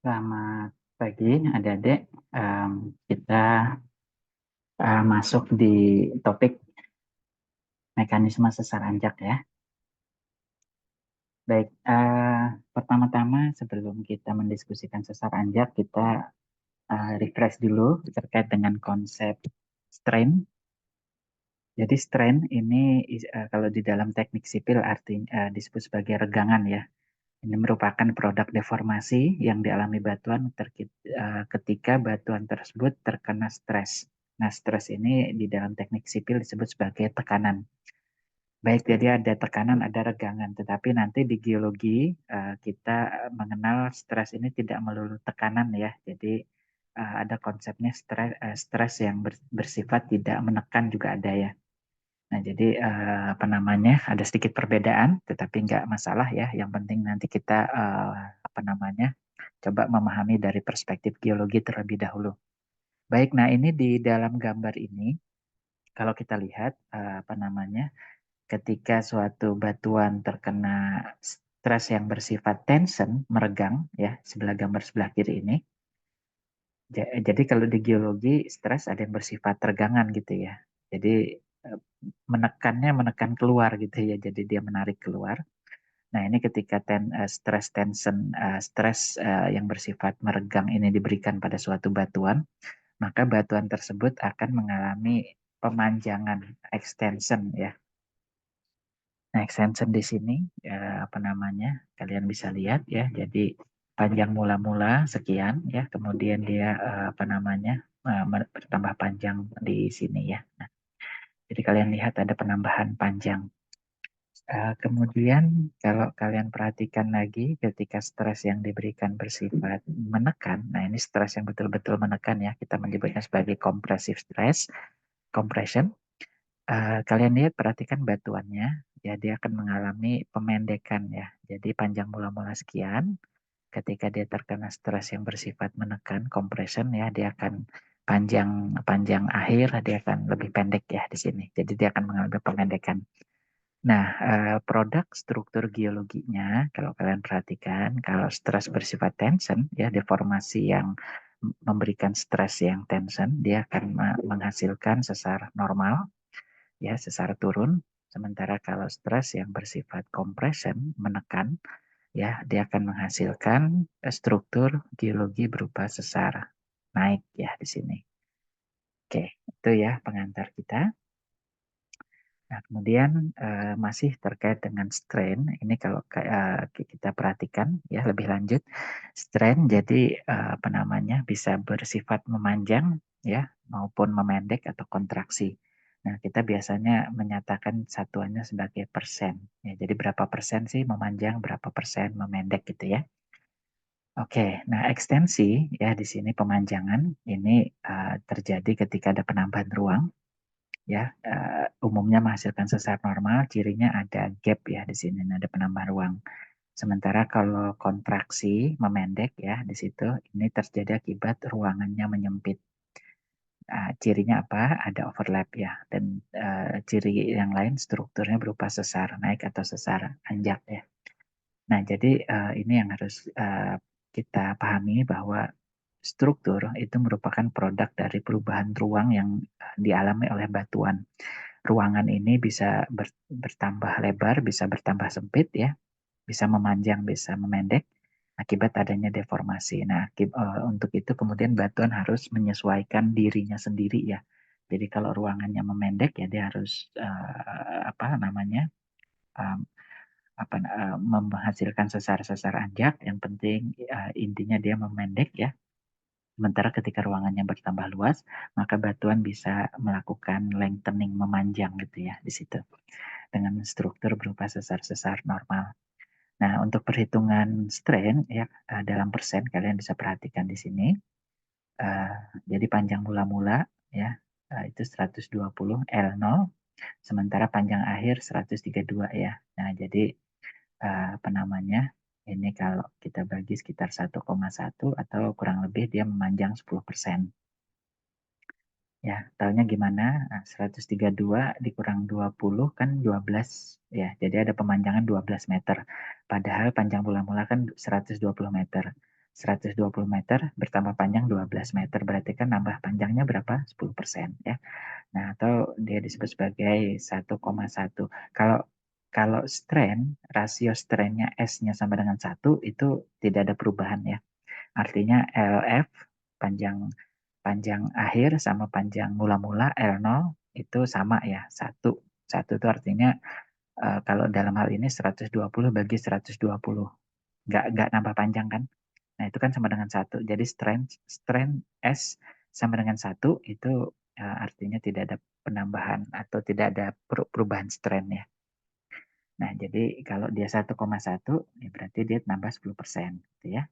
Selamat pagi adik-adik. Kita masuk di topik mekanisme sesar anjak ya. Baik, pertama-tama sebelum kita mendiskusikan sesar anjak, kita refresh dulu terkait dengan konsep strain. Jadi strain ini kalau di dalam teknik sipil artinya disebut sebagai regangan ya. Ini merupakan produk deformasi yang dialami batuan ketika batuan tersebut terkena stres. Nah, stres ini di dalam teknik sipil disebut sebagai tekanan. Baik, jadi ada tekanan, ada regangan. Tetapi nanti di geologi kita mengenal stres ini tidak melulu tekanan ya. Jadi ada konsepnya stres yang bersifat tidak menekan juga ada ya. Nah, jadi apa namanya, ada sedikit perbedaan, tetapi nggak masalah ya. Yang penting nanti kita apa namanya, coba memahami dari perspektif geologi terlebih dahulu. Baik, nah ini di dalam gambar ini, kalau kita lihat apa namanya, ketika suatu batuan terkena stres yang bersifat tension, meregang ya, sebelah gambar sebelah kiri ini. Jadi kalau di geologi stres ada yang bersifat tegangan gitu ya. Jadi menekan keluar gitu ya. Jadi dia menarik keluar. Nah, ini ketika stress tension stres yang bersifat meregang ini diberikan pada suatu batuan, maka batuan tersebut akan mengalami pemanjangan extension ya. Nah, extension di sini apa namanya? Kalian bisa lihat ya. Jadi panjang mula-mula sekian ya, kemudian dia apa namanya? Bertambah panjang di sini ya. Nah, jadi kalian lihat ada penambahan panjang. Kemudian kalau kalian perhatikan lagi ketika stres yang diberikan bersifat menekan, nah ini stres yang betul-betul menekan ya, kita menyebutnya sebagai compressive stress, compression. Kalian lihat perhatikan batuannya, ya dia akan mengalami pemendekan ya. Jadi panjang mula-mula sekian, ketika dia terkena stres yang bersifat menekan, compression ya, dia akan panjang panjang akhir dia akan lebih pendek ya di sini. Jadi dia akan mengalami pemendekan. Nah, produk struktur geologinya, kalau kalian perhatikan, kalau stres bersifat tension, ya deformasi yang memberikan stres yang tension, dia akan menghasilkan sesar normal, ya sesar turun. Sementara kalau stres yang bersifat compression, menekan, ya dia akan menghasilkan struktur geologi berupa sesar naik ya di sini. Oke, itu ya pengantar kita. Nah, kemudian masih terkait dengan strain, ini kalau kita perhatikan ya lebih lanjut, strain jadi apa namanya bisa bersifat memanjang ya maupun memendek atau kontraksi. Nah, kita biasanya menyatakan satuannya sebagai persen. Ya, jadi berapa persen sih memanjang, berapa persen memendek gitu ya. Oke, nah ekstensi ya di sini pemanjangan ini terjadi ketika ada penambahan ruang ya umumnya menghasilkan sesar normal, cirinya ada gap ya di sini ada penambahan ruang. Sementara kalau kontraksi memendek ya di situ ini terjadi akibat ruangannya menyempit. Cirinya apa? Ada overlap ya dan ciri yang lain strukturnya berupa sesar naik atau sesar anjak ya. Nah, jadi ini yang harus kita pahami bahwa struktur itu merupakan produk dari perubahan ruang yang dialami oleh batuan. Ruangan ini bisa bertambah lebar, bisa bertambah sempit ya, bisa memanjang, bisa memendek akibat adanya deformasi. Nah, untuk itu kemudian batuan harus menyesuaikan dirinya sendiri ya. Jadi kalau ruangannya memendek ya dia harus apa namanya? um, menghasilkan sesar-sesar anjak. Yang penting intinya dia memendek ya. Sementara ketika ruangannya bertambah luas, maka batuan bisa melakukan lengthening memanjang gitu ya di situ dengan struktur berupa sesar-sesar normal. Nah, untuk perhitungan strain ya dalam persen kalian bisa perhatikan di sini. Uh, jadi panjang mula-mula ya itu 120 L0, sementara panjang akhir 132 ya. Nah, jadi apa namanya? Ini kalau kita bagi sekitar 1,1 atau kurang lebih dia memanjang 10%. Ya, tahunya gimana? Nah, 132 dikurang 20 kan 12 ya. Jadi ada pemanjangan 12 meter. Padahal panjang mula-mula kan 120 meter. 120 meter bertambah panjang 12 meter, berarti kan nambah panjangnya berapa? 10% ya. Nah, atau dia disebut sebagai 1,1. Kalau kalau strain, rasio strainnya S-nya sama dengan 1, itu tidak ada perubahan ya. Artinya LF, panjang panjang akhir sama panjang mula-mula L0 itu sama ya, 1. 1 itu artinya kalau dalam hal ini 120 bagi 120. Nggak nambah panjang kan? Nah, itu kan sama dengan 1. Jadi strain S sama dengan 1 itu artinya tidak ada penambahan atau tidak ada perubahan strain ya. Nah, jadi kalau dia 1,1 ya berarti dia nambah 10% gitu ya.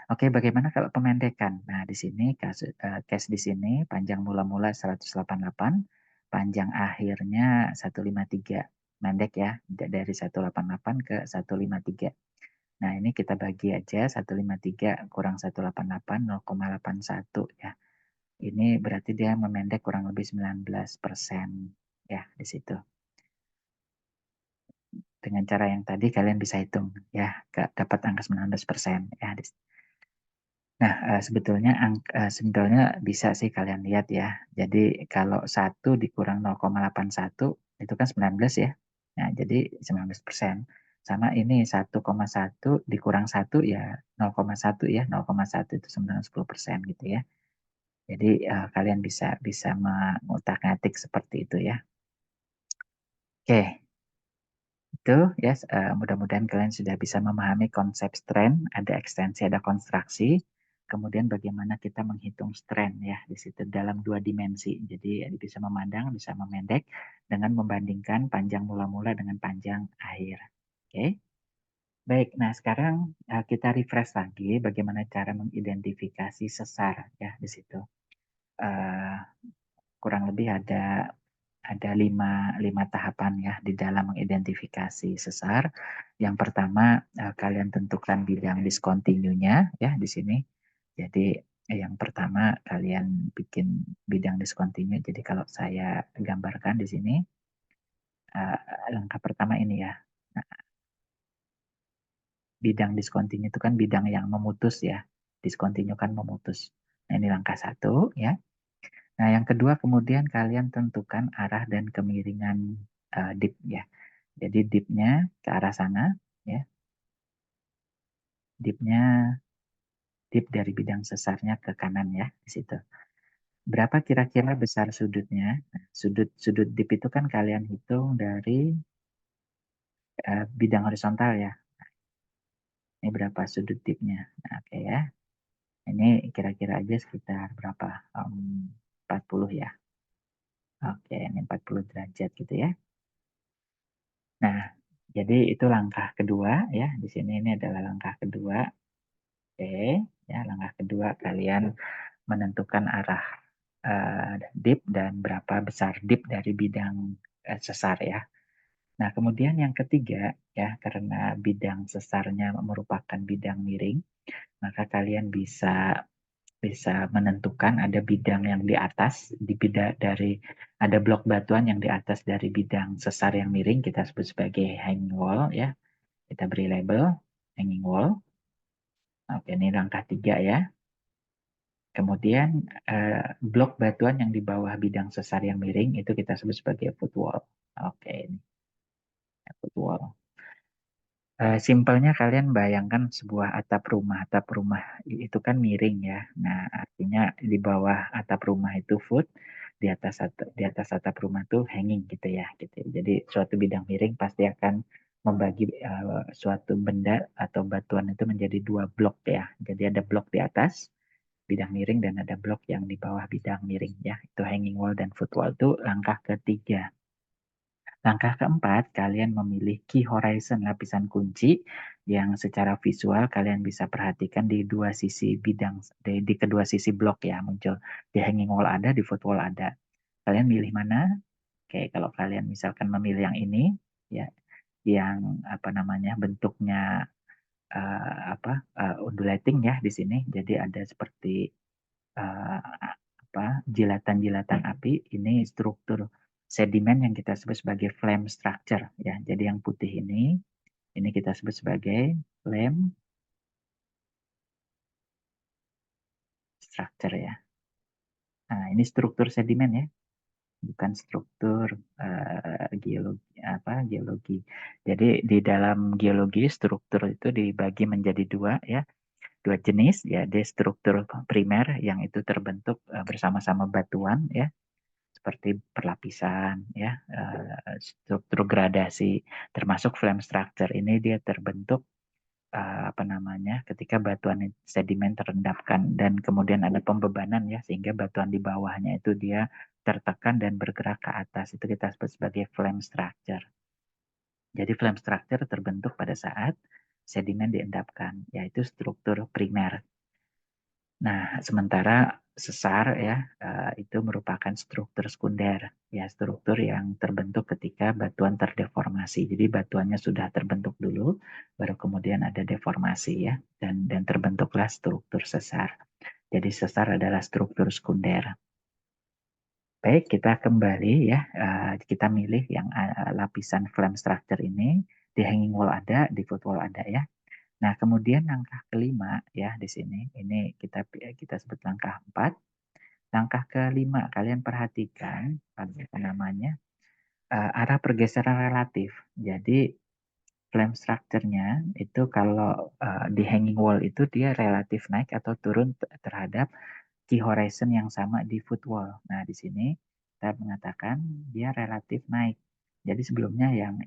Oke, bagaimana kalau pemendekan? Nah, di sini case di sini panjang mula-mula 188, panjang akhirnya 153. Pendek ya, dari 188 ke 153. Nah, ini kita bagi aja 153 kurang 188, 0,81 ya. Ini berarti dia memendek kurang lebih 19% ya di situ. Dengan cara yang tadi kalian bisa hitung ya, dapat angka 19% ya. Nah, sebetulnya bisa sih kalian lihat ya. Jadi kalau 1 dikurang 0,81 itu kan 19 ya. Nah, jadi 19%. Sama ini 1,1 dikurang 1 ya 0,1 ya. 0,1 itu 10% gitu ya. Jadi kalian bisa bisa mengutak-ngatik seperti itu ya. Oke, itu ya mudah-mudahan kalian sudah bisa memahami konsep strain, ada ekstensi, ada konstruksi. Kemudian bagaimana kita menghitung strain ya di situ dalam 2 dimensi. Jadi bisa memandang, bisa memendek dengan membandingkan panjang mula-mula dengan panjang akhir. Oke. Baik, nah sekarang kita refresh lagi bagaimana cara mengidentifikasi sesar ya di situ. Uh, Kurang lebih ada lima tahapan ya di dalam mengidentifikasi sesar. Yang pertama, kalian tentukan bidang discontinue-nya ya di sini. Jadi yang pertama kalian bikin bidang discontinue. Jadi kalau saya gambarkan di sini, langkah pertama ini ya. Nah, bidang discontinue itu kan bidang yang memutus ya. Discontinue kan memutus. Nah, ini langkah 1 ya. Nah, yang kedua kemudian kalian tentukan arah dan kemiringan dip ya. Jadi dipnya ke arah sana ya. Dipnya dip dari bidang sesarnya ke kanan ya di situ. Berapa kira-kira besar sudutnya? Nah, sudut dip itu kan kalian hitung dari bidang horizontal ya. Ini berapa sudut dipnya? Nah, oke ya. Ini kira-kira aja sekitar berapa? 40 ya. Oke, ini 40 derajat gitu ya. Nah, jadi itu langkah kedua ya. Di sini ini adalah langkah kedua. Oke, ya langkah kedua kalian menentukan arah dip dan berapa besar dip dari bidang sesar ya. Nah, kemudian yang ketiga ya karena bidang sesarnya merupakan bidang miring, maka kalian bisa bisa menentukan ada bidang yang di atas di bidang dari ada blok batuan yang di atas dari bidang sesar yang miring kita sebut sebagai hanging wall ya. Kita beri label hanging wall. Oke, ini langkah 3 ya. Kemudian blok batuan yang di bawah bidang sesar yang miring itu kita sebut sebagai footwall. Oke, ini footwall. Simpelnya kalian bayangkan sebuah atap rumah. Atap rumah itu kan miring ya. Nah, artinya di bawah atap rumah itu foot, di atas atap rumah itu hanging gitu ya. Gitu. Jadi suatu bidang miring pasti akan membagi suatu benda atau batuan itu menjadi 2 blok ya. Jadi ada blok di atas bidang miring dan ada blok yang di bawah bidang miring ya. Itu hanging wall dan footwall itu langkah ketiga. Langkah keempat, kalian memilih key horizon lapisan kunci yang secara visual kalian bisa perhatikan di dua sisi bidang, di kedua sisi blok ya muncul. Di hanging wall ada, di footwall ada. Kalian milih mana? Oke, kalau kalian misalkan memilih yang ini, ya, yang apa namanya bentuknya undulating ya di sini. Jadi ada seperti uh, jilatan-jilatan api. Ini struktur sedimen yang kita sebut sebagai flame structure ya. Jadi yang putih ini kita sebut sebagai flame structure ya. Nah, ini struktur sedimen ya, bukan struktur geologi. Jadi di dalam geologi struktur itu dibagi menjadi dua jenis ya. Ada struktur primer yang itu terbentuk bersama-sama batuan ya, seperti perlapisan ya, struktur gradasi, termasuk flame structure. Ini dia terbentuk ketika batuan sedimen terendapkan dan kemudian ada pembebanan ya, sehingga batuan di bawahnya itu dia tertekan dan bergerak ke atas. Itu kita sebut sebagai flame structure. Jadi flame structure terbentuk pada saat sedimen diendapkan, yaitu struktur primer. Nah, sementara sesar ya itu merupakan struktur sekunder, ya struktur yang terbentuk ketika batuan terdeformasi. Jadi batuannya sudah terbentuk dulu, baru kemudian ada deformasi ya, dan terbentuklah struktur sesar. Jadi sesar adalah struktur sekunder. Baik, kita kembali ya, kita milih yang lapisan flame structure ini, di hanging wall ada, di footwall ada ya. Nah, kemudian langkah kelima ya di sini, ini kita sebut langkah 4. Langkah kelima, kalian perhatikan apa namanya arah pergeseran relatif. Jadi flame structure-nya itu kalau di hanging wall itu dia relatif naik atau turun terhadap key horizon yang sama di footwall. Nah, di sini kita mengatakan dia relatif naik. Jadi sebelumnya yang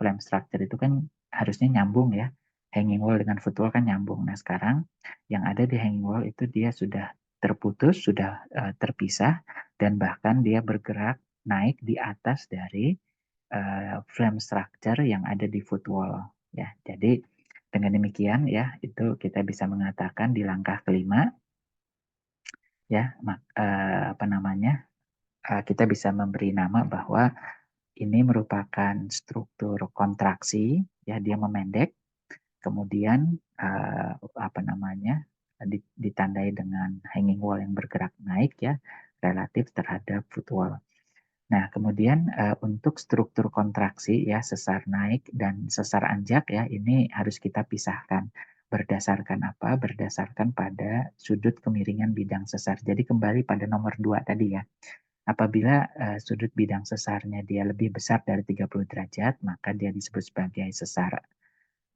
flame structure itu kan harusnya nyambung ya. Hanging wall dengan footwall kan nyambung. Nah, sekarang yang ada di hanging wall itu dia sudah terputus, sudah terpisah, dan bahkan dia bergerak naik di atas dari flame structure yang ada di footwall ya. Jadi dengan demikian ya, itu kita bisa mengatakan di langkah kelima ya, kita bisa memberi nama bahwa ini merupakan struktur kontraksi ya, dia memendek, kemudian ditandai dengan hanging wall yang bergerak naik ya, relatif terhadap footwall. Nah, kemudian untuk struktur kontraksi ya, sesar naik dan sesar anjak ya, ini harus kita pisahkan. Berdasarkan apa? Berdasarkan pada sudut kemiringan bidang sesar. Jadi kembali pada nomor 2 tadi ya. Apabila sudut bidang sesarnya dia lebih besar dari 30 derajat, maka dia disebut sebagai sesar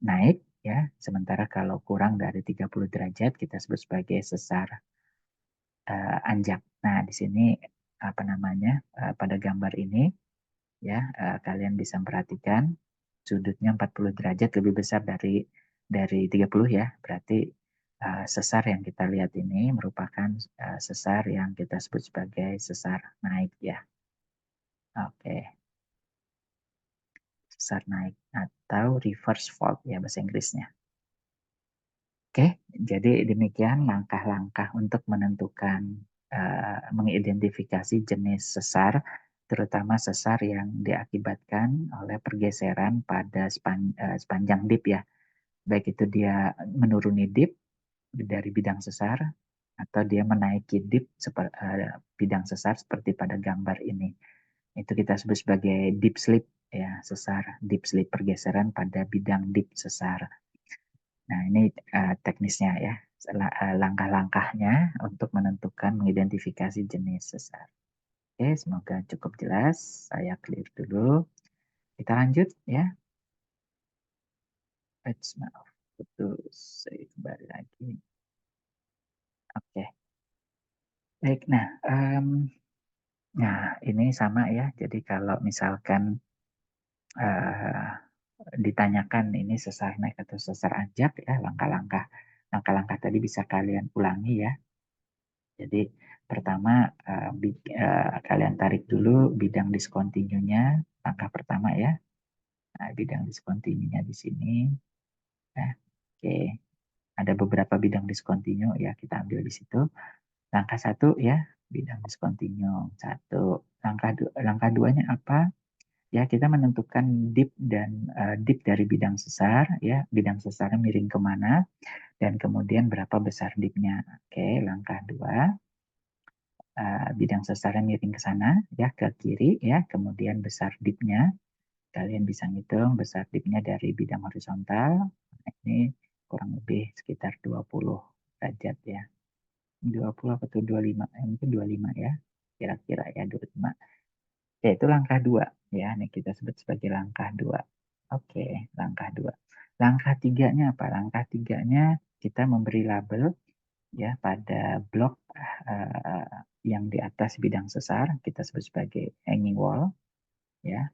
naik ya. Sementara kalau kurang dari 30 derajat, kita sebut sebagai sesar anjak. Nah, di sini pada gambar ini ya, kalian bisa perhatikan sudutnya 40 derajat lebih besar dari 30 ya. Berarti sesar yang kita lihat ini merupakan sesar yang kita sebut sebagai sesar naik ya. Oke. Sesar naik atau reverse fault ya bahasa Inggrisnya. Oke, jadi demikian langkah-langkah untuk menentukan mengidentifikasi jenis sesar, terutama sesar yang diakibatkan oleh pergeseran pada sepanjang dip ya. Baik itu dia menuruni dip dari bidang sesar atau dia menaiki dip bidang sesar seperti pada gambar ini. Itu kita sebut sebagai dip slip ya, sesar dip slip, pergeseran pada bidang dip sesar. Nah, ini teknisnya ya, langkah-langkahnya untuk menentukan mengidentifikasi jenis sesar. Oke, semoga cukup jelas. Saya clear dulu. Kita lanjut ya. Maaf, putus. Saya kembali lagi. Oke. Baik, nah ini sama ya. Jadi kalau misalkan uh, ditanyakan ini sesar naik atau sesar anjak ya, langkah-langkah tadi bisa kalian ulangi ya. Jadi pertama kalian tarik dulu bidang diskontinunya, langkah pertama ya. Nah, bidang diskontinunya di sini. Nah, oke, ada beberapa bidang diskontinu ya, kita ambil di situ. Langkah satu ya, bidang diskontinu satu. Langkah duanya apa? Ya, kita menentukan dip dari bidang sesar ya, bidang sesarnya miring kemana, dan kemudian berapa besar dipnya. Oke, langkah dua, bidang sesarnya miring ke sana ya, ke kiri ya, kemudian besar dipnya kalian bisa ngitung besar dipnya dari bidang horizontal. Nah, ini kurang lebih sekitar 20 derajat ya. 20 atau 25, mungkin 25 ya, kira-kira ya 25. Oke, itu langkah 2 ya, ini kita sebut sebagai langkah 2. Oke, langkah 2. Langkah tiganya apa? Langkah tiganya kita memberi label ya pada blok yang di atas bidang sesar, kita sebut sebagai hanging wall ya.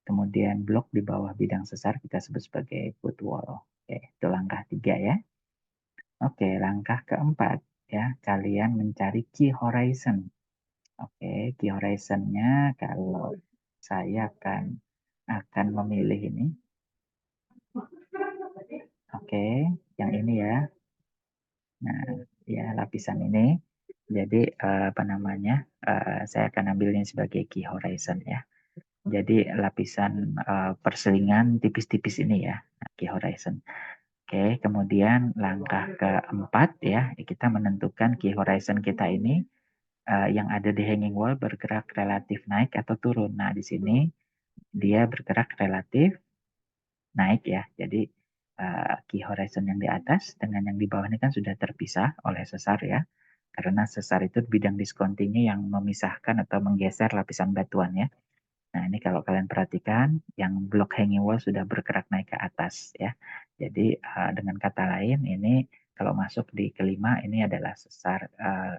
Kemudian blok di bawah bidang sesar kita sebut sebagai foot wall. Oke, itu langkah 3 ya. Oke, langkah keempat ya, kalian mencari key horizon. Oke, key horizon-nya kalau saya akan memilih ini. Oke, yang ini ya. Nah, ya lapisan ini. Jadi apa namanya? Saya akan ambil ini sebagai key horizon ya. Jadi lapisan perselingan tipis-tipis ini ya, key horizon. Oke, kemudian langkah keempat ya, kita menentukan key horizon kita ini yang ada di hanging wall bergerak relatif naik atau turun. Nah, di sini dia bergerak relatif naik ya. Jadi key horizon yang di atas dengan yang di bawah ini kan sudah terpisah oleh sesar ya. Karena sesar itu bidang diskontinu yang memisahkan atau menggeser lapisan batuan ya. Nah, ini kalau kalian perhatikan, yang blok hanging wall sudah bergerak naik ke atas ya. Jadi dengan kata lain, ini kalau masuk di kelima, ini adalah sesar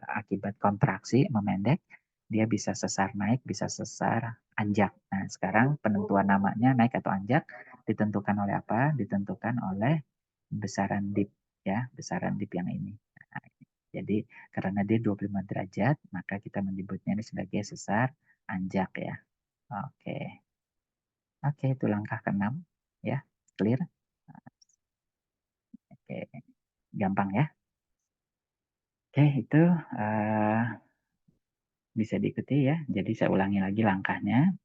akibat kontraksi memendek. Dia bisa sesar naik, bisa sesar anjak. Nah, sekarang penentuan namanya naik atau anjak ditentukan oleh apa? Ditentukan oleh besaran dip ya, besaran dip yang ini. Nah, jadi karena dia 25 derajat, maka kita menyebutnya ini sebagai sesar anjak ya. Oke. Oke, itu langkah keenam ya. Clear? Oke, gampang ya. Oke, itu uh, bisa diikuti ya. Jadi saya ulangi lagi langkahnya.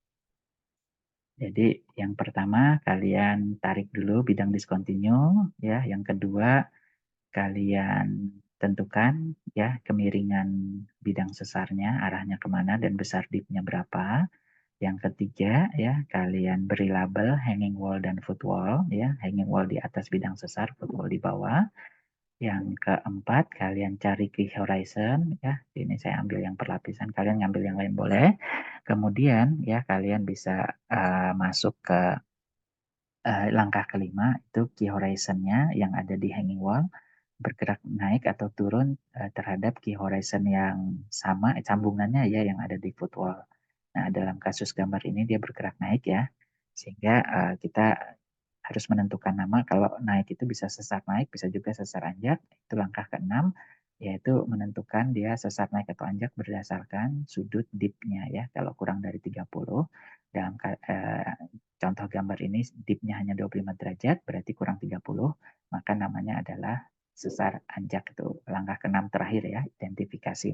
Jadi yang pertama kalian tarik dulu bidang diskontinu ya. Yang kedua kalian tentukan ya kemiringan bidang sesarnya, arahnya kemana dan besar dipnya berapa. Yang ketiga ya, kalian beri label hanging wall dan foot wall ya, hanging wall di atas bidang sesar, foot wall di bawah. Yang keempat, kalian cari key horizon ya. Ini saya ambil yang perlapisan, kalian ngambil yang lain boleh. Kemudian ya kalian bisa masuk ke langkah kelima itu key horizonnya yang ada di hanging wall bergerak naik atau turun terhadap key horizon yang sama sambungannya ya yang ada di foot wall. Nah, dalam kasus gambar ini dia bergerak naik ya, sehingga kita harus menentukan nama. Kalau naik itu bisa sesar naik, bisa juga sesar anjak. Itu langkah keenam, yaitu menentukan dia sesar naik atau anjak berdasarkan sudut dipnya ya. Kalau kurang dari 30, dalam contoh gambar ini dipnya hanya 25 derajat, berarti kurang 30, maka namanya adalah sesar anjak. Itu langkah keenam terakhir ya, identifikasi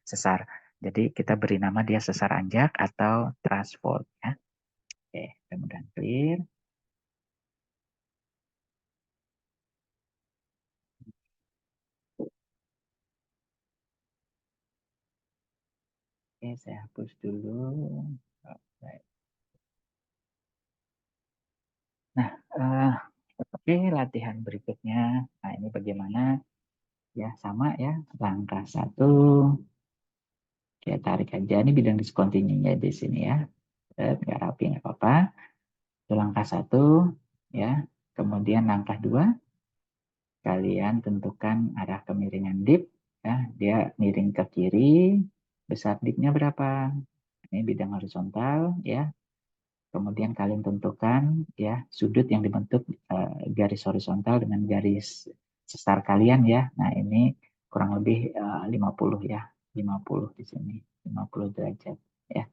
sesar. Jadi kita beri nama dia sesar anjak atau thrust fault ya. Oke, mudah-mudahan clear. Oke, saya hapus dulu. Oke. Nah, oke, latihan berikutnya. Nah, ini bagaimana? Ya, sama ya. Langkah satu, ya tarik aja. Ini bidang diskontinunya di sini ya. Nggak rapi, nggak apa-apa. Itu langkah satu, ya. Kemudian langkah dua, kalian tentukan arah kemiringan dip. Ya, dia miring ke kiri. Besar dipnya berapa? Ini bidang horizontal, ya. Kemudian kalian tentukan ya sudut yang dibentuk garis horizontal dengan garis sesar kalian ya. Nah, ini kurang lebih 50 ya. 50 di sini. 50 derajat ya.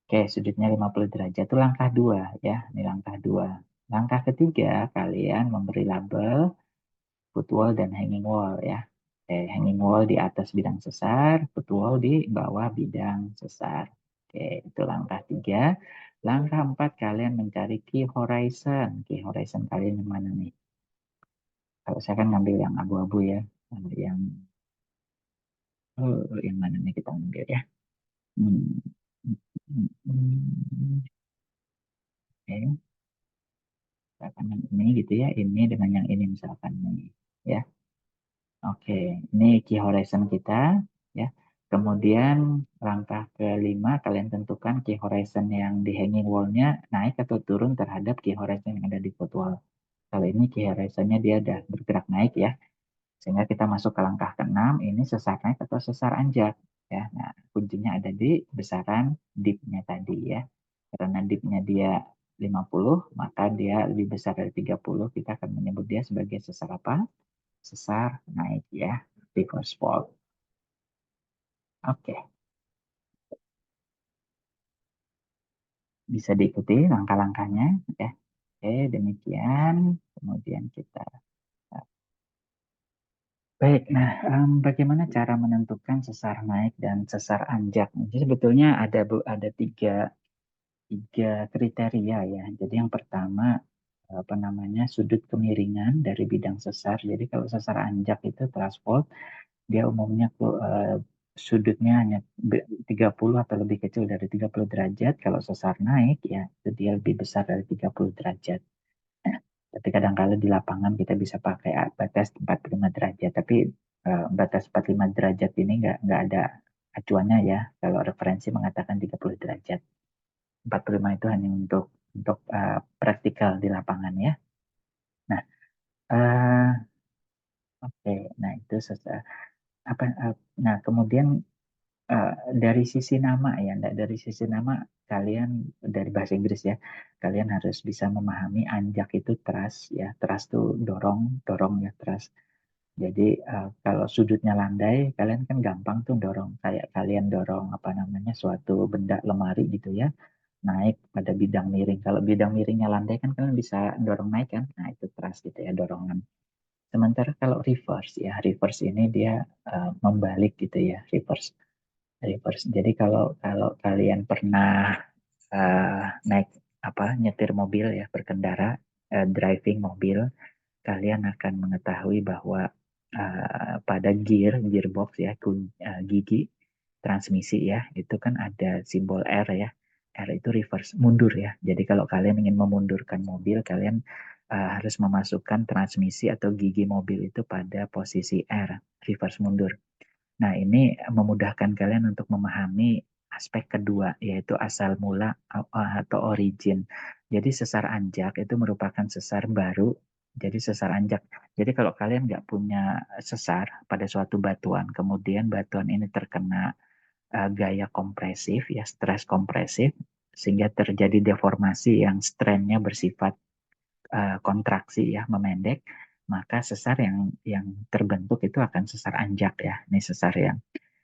Oke, sudutnya 50 derajat itu langkah dua ya. Ini langkah dua. Langkah ketiga, kalian memberi label foot wall dan hanging wall ya. Hanging wall di atas bidang sesar, foot wall di bawah bidang sesar. Oke, itu langkah tiga. Langkah empat, kalian mencari key horizon. Key horizon kalian yang mana nih? Kalau saya kan ngambil yang abu-abu ya. Yang yang mana nih kita ambil ya? Hmm. Oke, misalkan yang ini gitu ya. Ini dengan yang ini misalkan nih. Ya. Oke, ini key horizon kita ya. Kemudian langkah kelima, kalian tentukan key horizon yang di hanging wall-nya naik atau turun terhadap key horizon yang ada di foot wall. Kalau ini key horizon-nya dia ada bergerak naik ya, sehingga kita masuk ke langkah keenam, ini sesar naik atau sesar anjak ya. Nah, kuncinya ada di besaran dip-nya tadi ya. Karena dip-nya dia 50, maka dia lebih besar dari 30, kita akan menyebut dia sebagai sesar apa? Sesar naik ya, reverse fall. Oke, bisa diikuti langkah-langkahnya ya. Oke, demikian. Kemudian kita baik. Nah, bagaimana cara menentukan sesar naik dan sesar anjak? Jadi sebetulnya ada tiga kriteria ya. Jadi yang pertama apa namanya sudut kemiringan dari bidang sesar. Jadi kalau sesar anjak itu threshold, dia umumnya sudutnya hanya 30 atau lebih kecil dari 30 derajat. Kalau sesar naik ya itu dia lebih besar dari 30 derajat. Nah, tapi kadang-kala di lapangan kita bisa pakai batas 45 derajat. Tapi batas 45 derajat ini nggak ada acuannya ya. Kalau referensi mengatakan 30 derajat. 45 itu hanya untuk praktikal di lapangan ya. Nah, oke. Nah, itu apa nah kemudian eh, dari sisi nama ya, dari sisi nama kalian dari bahasa Inggris ya, kalian harus bisa memahami anjak itu thrust ya, thrust tuh dorong, dorong ya thrust. Jadi kalau sudutnya landai, kalian kan gampang tuh dorong, kayak kalian dorong apa namanya suatu benda lemari gitu ya, naik pada bidang miring. Kalau bidang miringnya landai kan kalian bisa dorong naik kan, nah itu thrust gitu ya, dorongan. Sementara kalau reverse ya, reverse ini dia membalik gitu ya, reverse. Reverse. Jadi kalau kalau kalian pernah naik apa nyetir mobil ya, berkendara, driving mobil, kalian akan mengetahui bahwa pada gearbox ya, gigi transmisi ya, itu kan ada simbol R ya. R itu reverse, mundur ya. Jadi kalau kalian ingin memundurkan mobil, kalian harus memasukkan transmisi atau gigi mobil itu pada posisi R, reverse mundur. Nah, ini memudahkan kalian untuk memahami aspek kedua, yaitu asal mula atau origin. Jadi sesar anjak itu merupakan sesar baru. Jadi sesar anjak. Jadi kalau kalian nggak punya sesar pada suatu batuan, kemudian batuan ini terkena gaya kompresif, ya stres kompresif, sehingga terjadi deformasi yang strength-nya bersifat kontraksi ya, memendek, maka sesar yang terbentuk itu akan sesar anjak ya. Ini sesar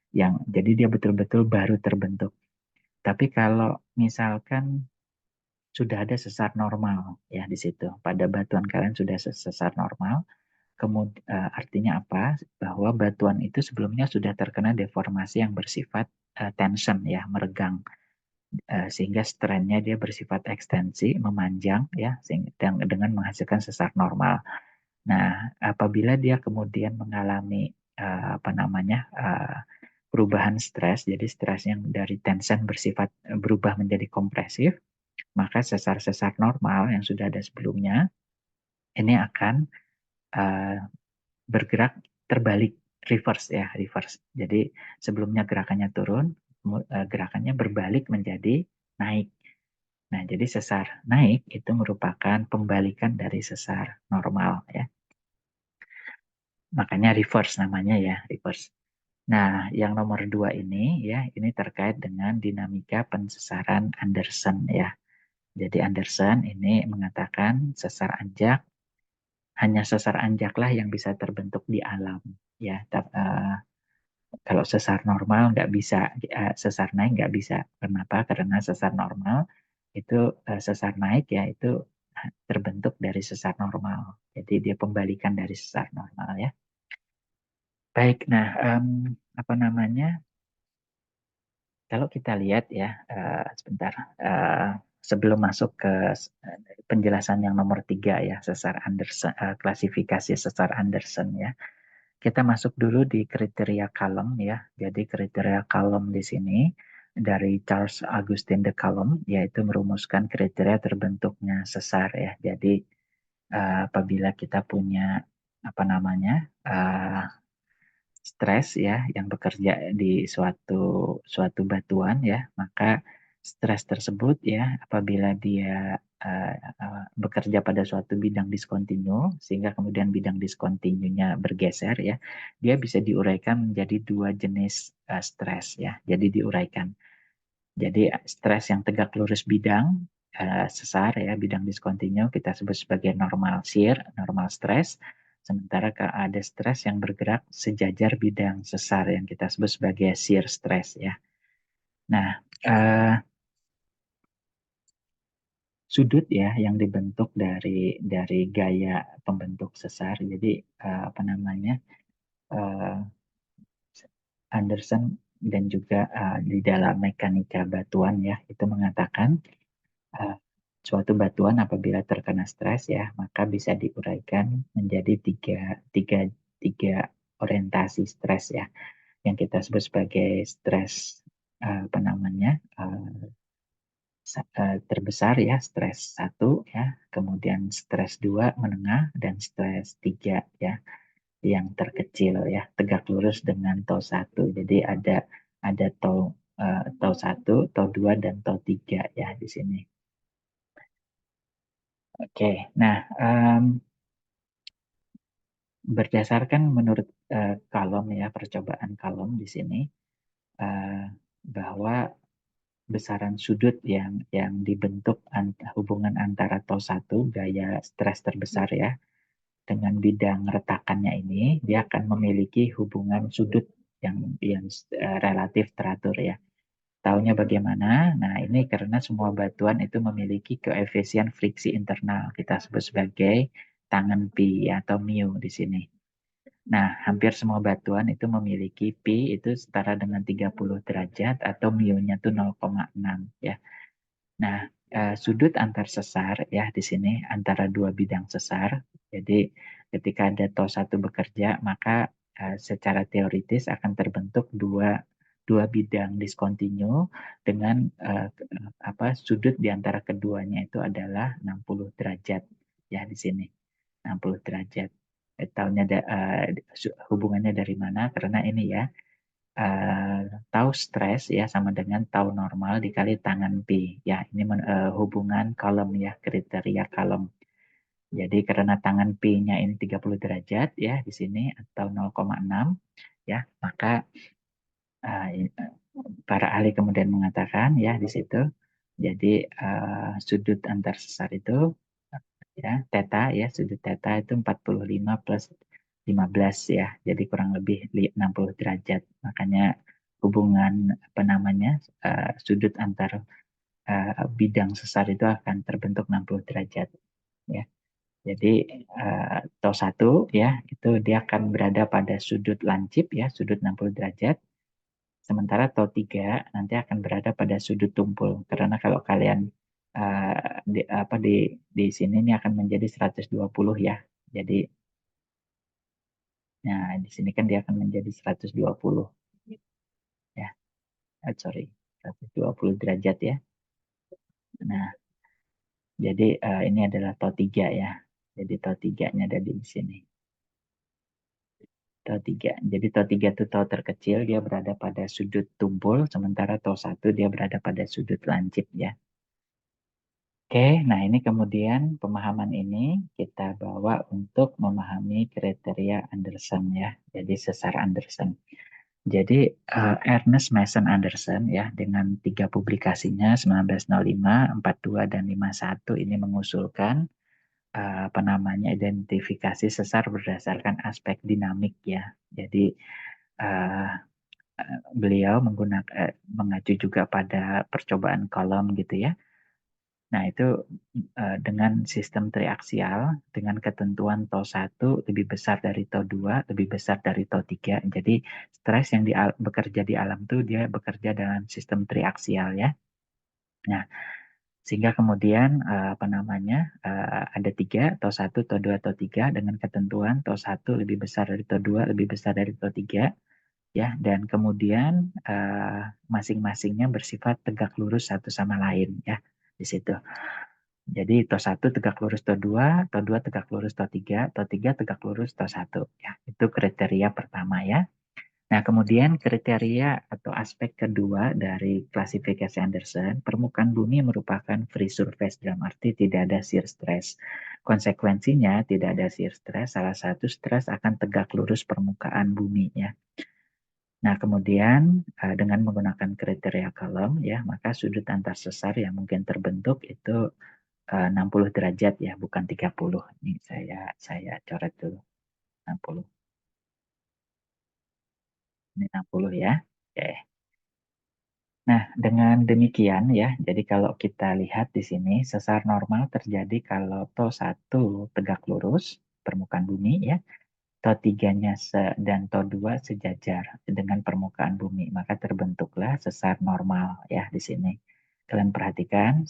yang jadi dia betul-betul baru terbentuk. Tapi kalau misalkan sudah ada sesar normal ya di situ, pada batuan kalian sudah sesar normal, kemudian artinya apa? Bahwa batuan itu sebelumnya sudah terkena deformasi yang bersifat tension ya, meregang. Sehingga strength-nya dia bersifat ekstensi, memanjang ya, sehingga dengan menghasilkan sesar normal. Nah, apabila dia kemudian mengalami apa namanya perubahan stres, jadi stres yang dari tension bersifat berubah menjadi kompresif, maka sesar-sesar normal yang sudah ada sebelumnya ini akan uh, bergerak terbalik, reverse ya, reverse. Jadi sebelumnya gerakannya turun, gerakannya berbalik menjadi naik. Nah, jadi sesar naik itu merupakan pembalikan dari sesar normal ya. Makanya reverse namanya ya, reverse. Nah, yang nomor dua ini ya, ini terkait dengan dinamika pensesaran Anderson ya. Jadi Anderson ini mengatakan sesar anjak, hanya sesar anjaklah yang bisa terbentuk di alam ya. Kalau sesar normal nggak bisa, sesar naik nggak bisa. Kenapa? Karena sesar normal itu sesar naik ya itu terbentuk dari sesar normal. Jadi dia pembalikan dari sesar normal ya. Baik, nah apa namanya? Kalau kita lihat ya, sebentar, sebelum masuk ke penjelasan yang nomor tiga ya, sesar Anderson, klasifikasi sesar Anderson ya, kita masuk dulu di kriteria Kalem ya. Jadi kriteria Kalem di sini dari Charles Augustin de Kalem, yaitu merumuskan kriteria terbentuknya sesar ya. Jadi apabila kita punya apa namanya stres ya yang bekerja di suatu batuan ya, maka stres tersebut ya apabila dia bekerja pada suatu bidang diskontinu sehingga kemudian bidang diskontinunya bergeser ya, dia bisa diuraikan menjadi dua jenis stres ya. Jadi diuraikan. Jadi stres yang tegak lurus bidang sesar ya, bidang diskontinu kita sebut sebagai normal shear, normal stress. Sementara ada stres yang bergerak sejajar bidang sesar yang kita sebut sebagai shear stress ya. Nah, sudut ya yang dibentuk dari gaya pembentuk sesar. Jadi apa namanya? eh, Anderson dan juga di dalam mekanika batuan ya itu mengatakan uh, suatu batuan apabila terkena stres ya maka bisa diuraikan menjadi tiga, tiga orientasi stres ya yang kita sebut sebagai stres apa namanya terbesar ya stres satu ya kemudian stres dua menengah dan stres tiga ya yang terkecil ya tegak lurus dengan tau satu jadi ada tau satu tau dua dan tau tiga ya di sini. Oke, nah berdasarkan menurut Kalom ya percobaan Kalom di sini uh, bahwa besaran sudut yang dibentuk hubungan antara tau satu gaya stres terbesar ya dengan bidang retakannya ini dia akan memiliki hubungan sudut yang relatif teratur ya. Taunya bagaimana? Nah, ini karena semua batuan itu memiliki koefisien friksi internal. Kita sebut sebagai tangen pi atau mu di sini. Nah, hampir semua batuan itu memiliki pi itu setara dengan 30 derajat atau mu-nya itu 0,6 ya. Nah, sudut antar sesar ya di sini antara dua bidang sesar. Jadi ketika ada tau satu bekerja, maka secara teoritis akan terbentuk dua bidang diskontinu dengan apa sudut di antara keduanya itu adalah 60 derajat ya di sini. 60 derajat. Tahunya hubungannya dari mana? Karena ini ya uh, tau stres ya sama dengan tau normal dikali tangan pi. Ya, ini hubungan kolom ya, kriteria kolom. Jadi karena tangan pi-nya ini 30 derajat ya di sini atau 0,6 ya, maka uh, para ahli kemudian mengatakan ya di situ. Jadi sudut antar sesar itu ya theta ya sudut theta itu 45 plus 15 ya jadi kurang lebih 60 derajat makanya hubungan apa namanya sudut antar bidang sesar itu akan terbentuk 60 derajat ya jadi tau satu ya itu dia akan berada pada sudut lancip ya sudut 60 derajat sementara tau 3 nanti akan berada pada sudut tumpul karena kalau kalian di sini ini akan menjadi 120 ya. Jadi nah di sini kan dia akan menjadi 120 ya. Sorry, 120 derajat ya. Nah, jadi ini adalah tau 3 ya. Jadi tau 3-nya ada di sini. Tau 3. Jadi tau 3 itu tau terkecil, dia berada pada sudut tumpul, sementara tau 1 dia berada pada sudut lancip ya. Oke, nah ini kemudian pemahaman ini kita bawa untuk memahami kriteria Anderson ya. Jadi sesar Anderson. Jadi Ernest Mason Anderson ya dengan 3 publikasinya 1905, 42 dan 51 ini mengusulkan apa namanya identifikasi sesar berdasarkan aspek dinamik ya. Jadi uh, beliau mengacu juga pada percobaan kolom gitu ya. Nah, itu dengan sistem triaksial, dengan ketentuan tau 1 lebih besar dari tau 2, lebih besar dari tau 3. Jadi, stres yang bekerja di alam itu dia bekerja dalam sistem triaksial ya. Nah, sehingga kemudian apa namanya ada 3, tau 1, tau 2, tau 3 dengan ketentuan tau 1 lebih besar dari tau 2, lebih besar dari tau 3 ya dan kemudian masing-masingnya bersifat tegak lurus satu sama lain ya di situ. Jadi TOS 1 tegak lurus TOS 2, TOS 2 tegak lurus TOS 3, TOS 3 tegak lurus TOS 1. Ya, itu kriteria pertama ya. Nah, kemudian kriteria atau aspek kedua dari klasifikasi Anderson, permukaan bumi merupakan free surface dalam arti tidak ada shear stress. Konsekuensinya tidak ada shear stress, salah satu stres akan tegak lurus permukaan bumi ya. Nah, kemudian dengan menggunakan kriteria Coulomb ya, maka sudut antar sesar yang mungkin terbentuk itu 60 derajat ya, bukan 30. Ini saya coret dulu 60. Ini 60 ya. Oke. Nah, dengan demikian ya, jadi kalau kita lihat di sini, sesar normal terjadi kalau TO 1 tegak lurus, permukaan bumi ya, TO 3-nya dan TO 2 sejajar dengan permukaan bumi, maka terbentuklah sesar normal ya di sini. Kalian perhatikan,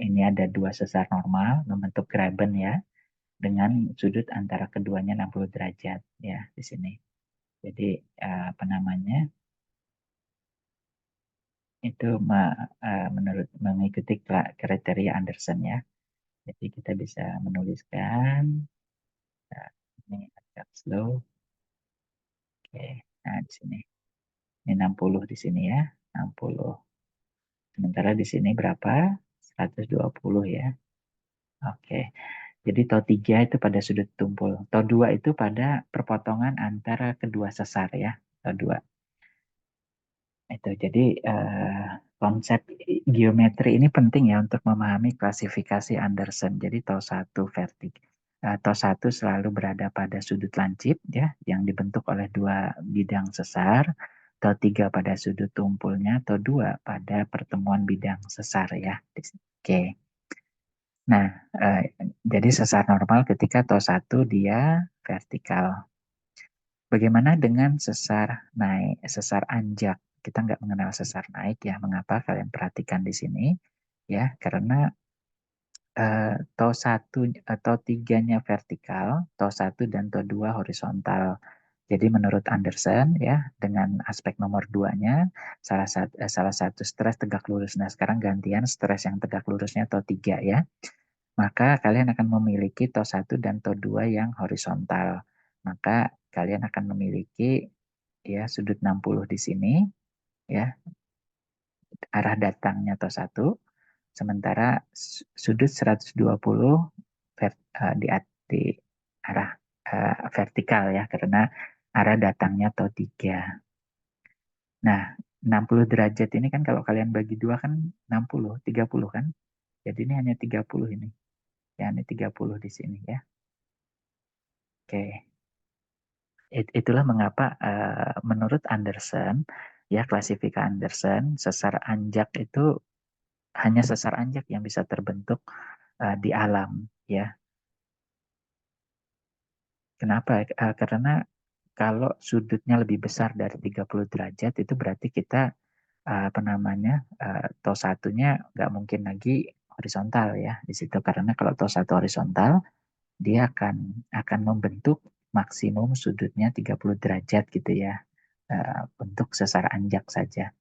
ini ada dua sesar normal, membentuk graben ya, dengan sudut antara keduanya 60 derajat ya di sini. Jadi apa namanya? Itu menurut mengikuti kriteria Anderson ya. Jadi kita bisa menuliskan ini agak slow. Oke. Nah, di sini. Ini 60 di sini ya. 60. Sementara di sini berapa? 120 ya. Oke. Jadi TO 3 itu pada sudut tumpul. TO 2 itu pada perpotongan antara kedua sesar ya. TO 2. Itu jadi konsep geometri ini penting ya untuk memahami klasifikasi Anderson. Jadi TO 1 vertik, TO 1 selalu berada pada sudut lancip ya yang dibentuk oleh dua bidang sesar. TO 3 pada sudut tumpulnya, TO 2 pada pertemuan bidang sesar ya. Oke. Nah, jadi sesar normal ketika TO 1 dia vertikal. Bagaimana dengan sesar naik, sesar anjak? Kita nggak mengenal sesar naik ya. Mengapa? Kalian perhatikan di sini ya, karena TO 1 atau 3-nya vertikal, TO 1 dan TO 2 horizontal. Jadi menurut Anderson ya, dengan aspek nomor 2-nya salah satu stres tegak lurus. Nah, sekarang gantian stres yang tegak lurusnya TO 3 ya. Maka kalian akan memiliki TO 1 dan TO 2 yang horizontal. Maka kalian akan memiliki ya sudut 60 di sini ya, arah datangnya TO 1, sementara sudut 120 di arah vertikal ya, karena arah datangnya TO 3. Nah, 60 derajat ini kan kalau kalian bagi dua kan 60, 30 kan? Jadi ini hanya 30 ini. Ya, ini 30 di sini ya. Oke. Itulah mengapa menurut Anderson, ya klasifikasi Anderson, sesar anjak itu hanya sesar anjak yang bisa terbentuk di alam, ya. Kenapa? Karena kalau sudutnya lebih besar dari 30 derajat itu berarti kita apa namanya TO satunya nggak mungkin lagi horizontal ya di situ, karena kalau TO 1 horizontal dia akan membentuk maksimum sudutnya 30 derajat gitu ya untuk sesar anjak saja.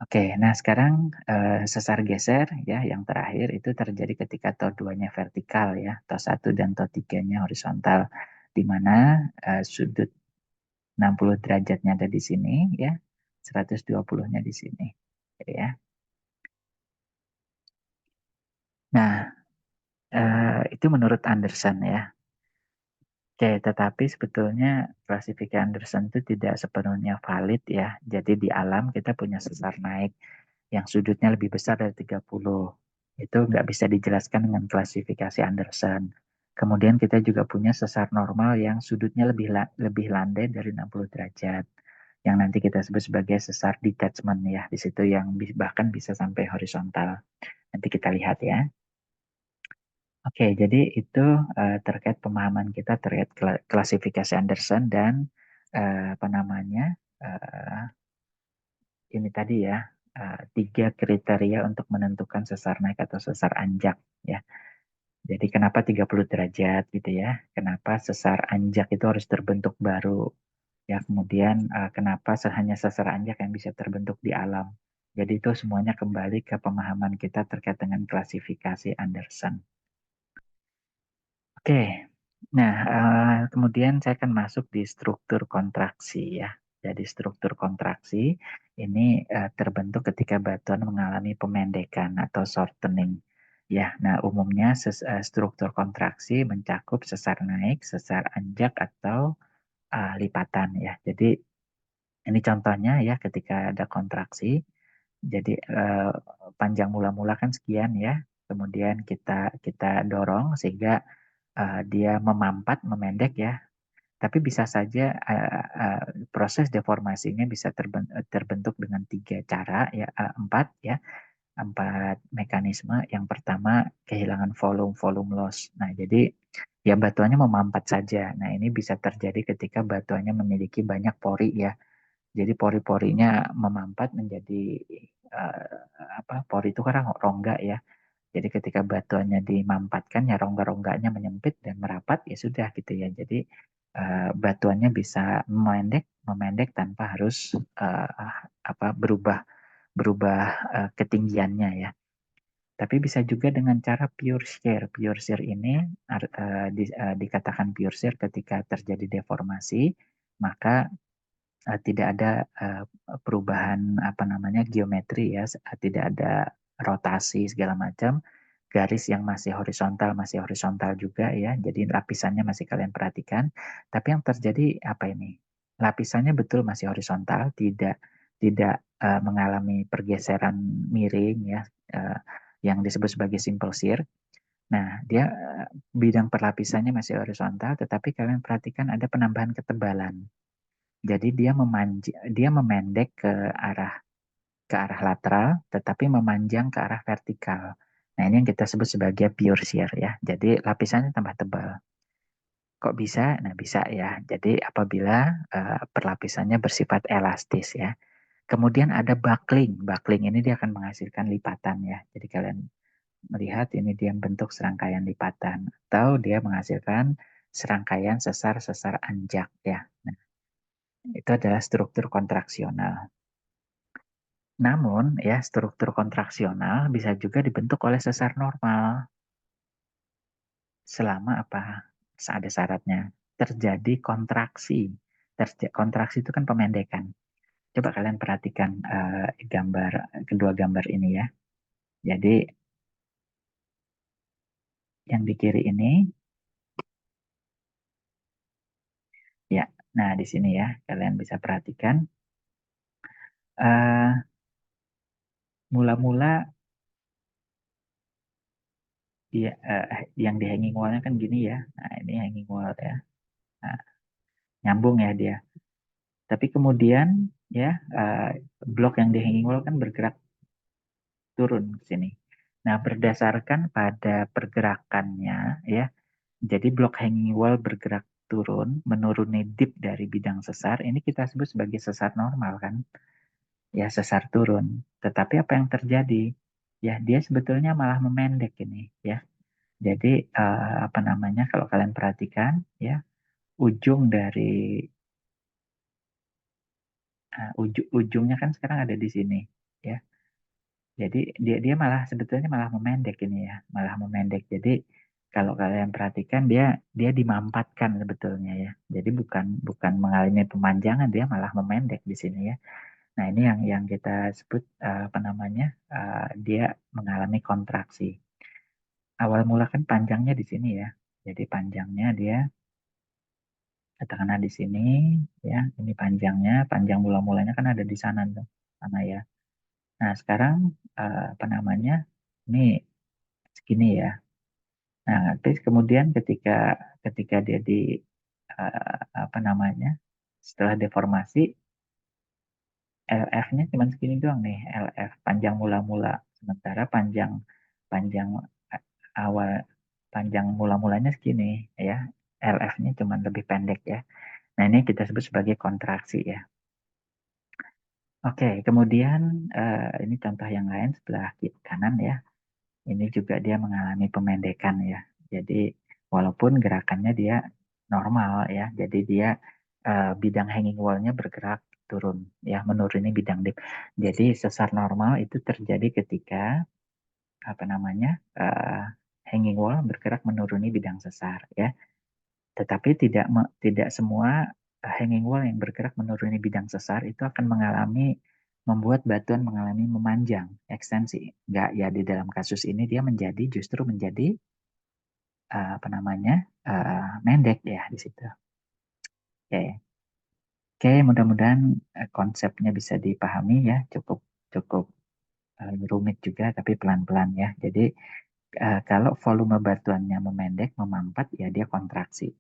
Oke, nah sekarang sesar geser ya yang terakhir itu terjadi ketika TO 2-nya vertikal ya, TO 1 dan TO 3-nya horizontal, di mana sudut 60 derajatnya ada di sini ya, 120-nya di sini ya. Nah, itu menurut Anderson ya. Oke, tetapi sebetulnya klasifikasi Anderson itu tidak sepenuhnya valid ya. Jadi di alam kita punya sesar naik yang sudutnya lebih besar dari 30. Itu nggak bisa dijelaskan dengan klasifikasi Anderson. Kemudian kita juga punya sesar normal yang sudutnya lebih landai dari 60 derajat. Yang nanti kita sebut sebagai sesar detachment ya. Di situ yang bahkan bisa sampai horizontal. Nanti kita lihat ya. Oke, jadi itu terkait pemahaman kita terkait klasifikasi Anderson dan apa namanya ini tadi ya, tiga kriteria untuk menentukan sesar naik atau sesar anjak ya. Jadi kenapa 30 derajat gitu ya? Kenapa sesar anjak itu harus terbentuk baru? Ya, kemudian kenapa hanya sesar anjak yang bisa terbentuk di alam? Jadi itu semuanya kembali ke pemahaman kita terkait dengan klasifikasi Anderson. Oke, nah kemudian saya akan masuk di struktur kontraksi ya. Jadi struktur kontraksi ini terbentuk ketika batuan mengalami pemendekan atau shortening. Ya, nah umumnya struktur kontraksi mencakup sesar naik, sesar anjak atau lipatan ya. Jadi ini contohnya ya ketika ada kontraksi. Jadi panjang mula-mula kan sekian ya. Kemudian kita kita dorong sehingga dia memampat, memendek ya. Tapi bisa saja proses deformasinya bisa terbentuk dengan tiga cara ya, empat ya, empat mekanisme. Yang pertama kehilangan volume loss. Nah, jadi ya batuannya memampat saja. Nah, ini bisa terjadi ketika batuannya memiliki banyak pori ya. Jadi pori-porinya memampat menjadi pori itu kan rongga ya. Jadi ketika batuannya dimampatkan ya rongga-rongganya menyempit dan merapat ya sudah gitu ya. Jadi batuannya bisa memendek tanpa harus berubah berubah ketinggiannya ya. Tapi bisa juga dengan cara pure shear. Pure shear ini dikatakan pure shear ketika terjadi deformasi, maka tidak ada perubahan geometri ya, tidak ada rotasi segala macam, garis yang masih horizontal juga ya, jadi lapisannya masih kalian perhatikan, tapi yang terjadi apa ini? Lapisannya betul masih horizontal, tidak tidak mengalami pergeseran miring ya, yang disebut sebagai simple shear. Nah, dia bidang perlapisannya masih horizontal, tetapi kalian perhatikan ada penambahan ketebalan. Jadi dia memendek ke arah lateral, tetapi memanjang ke arah vertikal. Nah, ini yang kita sebut sebagai pure shear ya. Jadi lapisannya tambah tebal. Kok bisa? Nah, bisa ya. Jadi apabila perlapisannya bersifat elastis ya. Kemudian ada buckling. Buckling ini dia akan menghasilkan lipatan ya. Jadi kalian melihat ini dia bentuk serangkaian lipatan atau dia menghasilkan serangkaian sesar-sesar anjak ya. Nah, itu adalah struktur kontraksional. Namun, ya, struktur kontraksional bisa juga dibentuk oleh sesar normal. Selama apa? Ada syaratnya. Terjadi kontraksi. Kontraksi itu kan pemendekan. Coba kalian perhatikan kedua gambar ini ya. Jadi, yang di kiri ini, ya, nah di sini ya, kalian bisa perhatikan. Uh, Mula-mula dia, yang di hanging wall-nya kan gini ya. Nah, ini hanging wall ya. Nah, nyambung ya dia. Tapi kemudian ya blok yang di hanging wall kan bergerak turun ke sini. Nah, berdasarkan pada pergerakannya ya, jadi blok hanging wall bergerak turun, menuruni dip dari bidang sesar, ini kita sebut sebagai sesar normal kan? Ya, sesar turun. Tetapi apa yang terjadi? Ya, dia sebetulnya malah memendek ini ya. Jadi kalau kalian perhatikan ya, ujung dari ujungnya kan sekarang ada di sini ya. Jadi dia dia malah sebetulnya malah memendek ini ya, malah memendek. Jadi kalau kalian perhatikan dia dia dimampatkan sebetulnya ya. Jadi bukan bukan mengalami pemanjangan, dia malah memendek di sini ya. Nah, ini yang kita sebut dia mengalami kontraksi. Awal mula kan panjangnya di sini ya. Jadi panjangnya dia katakanlah di sini ya, ini panjangnya, panjang mula-mulanya kan ada di sana tuh, sana ya. Nah, sekarang ini segini ya. Nah, terus kemudian ketika ketika dia di uh, apa namanya setelah deformasi, LF-nya cuma segini doang nih, LF panjang mula-mula. Sementara panjang panjang awal panjang mula-mulanya segini ya. LF-nya cuma lebih pendek ya. Nah, ini kita sebut sebagai kontraksi ya. Oke, kemudian ini contoh yang lain sebelah kiri kanan ya. Ini juga dia mengalami pemendekan ya. Jadi walaupun gerakannya dia normal ya, jadi dia bidang hanging wall-nya bergerak turun ya, menuruni bidang dip. Jadi sesar normal itu terjadi ketika hanging wall bergerak menuruni bidang sesar ya. Tetapi tidak semua hanging wall yang bergerak menuruni bidang sesar itu akan membuat batuan mengalami memanjang, ekstensi. Enggak, ya di dalam kasus ini dia justru menjadi apa namanya mendek ya di situ. Oke, oke, mudah-mudahan konsepnya bisa dipahami ya, cukup cukup rumit juga tapi pelan-pelan ya. Jadi kalau volume batuannya memendek, memampat, ya dia kontraksi.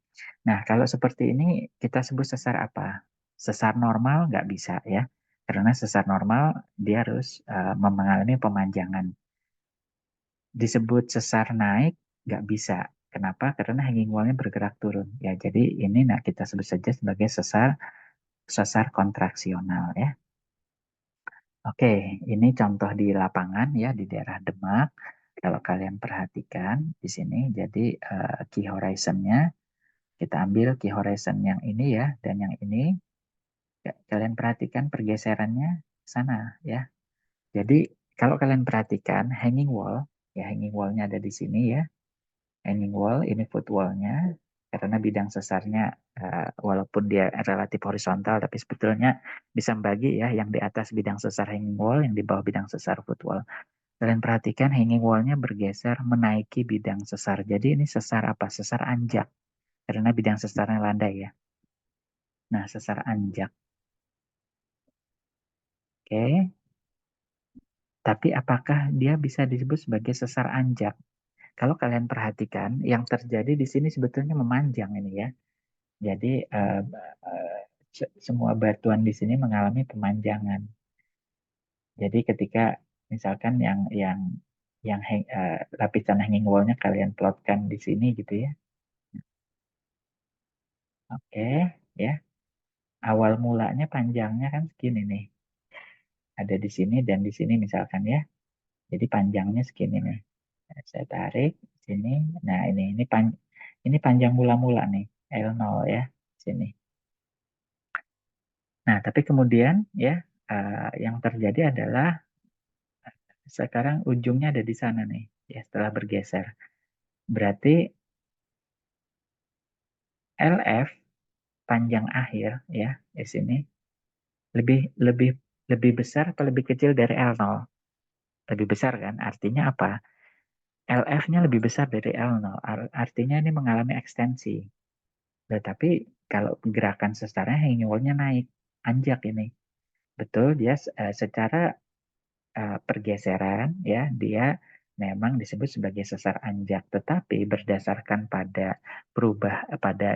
Nah, kalau seperti ini kita sebut sesar apa? Sesar normal nggak bisa ya, karena sesar normal dia harus mengalami pemanjangan. Disebut sesar naik nggak bisa. Kenapa? Karena hanging wall-nya bergerak turun. Ya, jadi ini nah kita sebut saja sebagai sesar sesar kontraksional ya. Oke, ini contoh di lapangan ya di daerah Demak. Kalau kalian perhatikan di sini, jadi key horizon-nya kita ambil key horizon yang ini ya dan yang ini. Ya, kalian perhatikan pergeserannya sana ya. Jadi kalau kalian perhatikan hanging wall, ya hanging wall-nya ada di sini ya. Hanging wall ini foot wall-nya karena bidang sesarnya walaupun dia relatif horizontal tapi sebetulnya bisa membagi ya yang di atas bidang sesar hanging wall, yang di bawah bidang sesar foot wall. Kalian perhatikan hanging wall-nya bergeser menaiki bidang sesar. Jadi ini sesar apa? Sesar anjak. Karena bidang sesarnya landai ya. Nah, sesar anjak. Oke. Tapi apakah dia bisa disebut sebagai sesar anjak? Kalau kalian perhatikan, yang terjadi di sini sebetulnya memanjang ini ya. Jadi uh, semua batuan di sini mengalami pemanjangan. Jadi ketika misalkan lapisan hanging wall-nya kalian plotkan di sini gitu ya. Oke, ya. Awal mulanya panjangnya kan segini nih. Ada di sini dan di sini misalkan ya. Jadi panjangnya segini nih. Nah, saya tarik sini. Nah, ini panjang mula-mula nih, L0 ya, sini. Nah, tapi kemudian ya yang terjadi adalah sekarang ujungnya ada di sana nih, ya setelah bergeser. Berarti LF panjang akhir ya di sini lebih lebih lebih besar atau lebih kecil dari L0? Lebih besar kan? Artinya apa? LF-nya lebih besar dari L0. Artinya ini mengalami ekstensi. Tetapi kalau gerakan sesarnya hanging wall-nya naik, anjak ini. Betul, dia secara pergeseran ya dia memang disebut sebagai sesar anjak, tetapi berdasarkan pada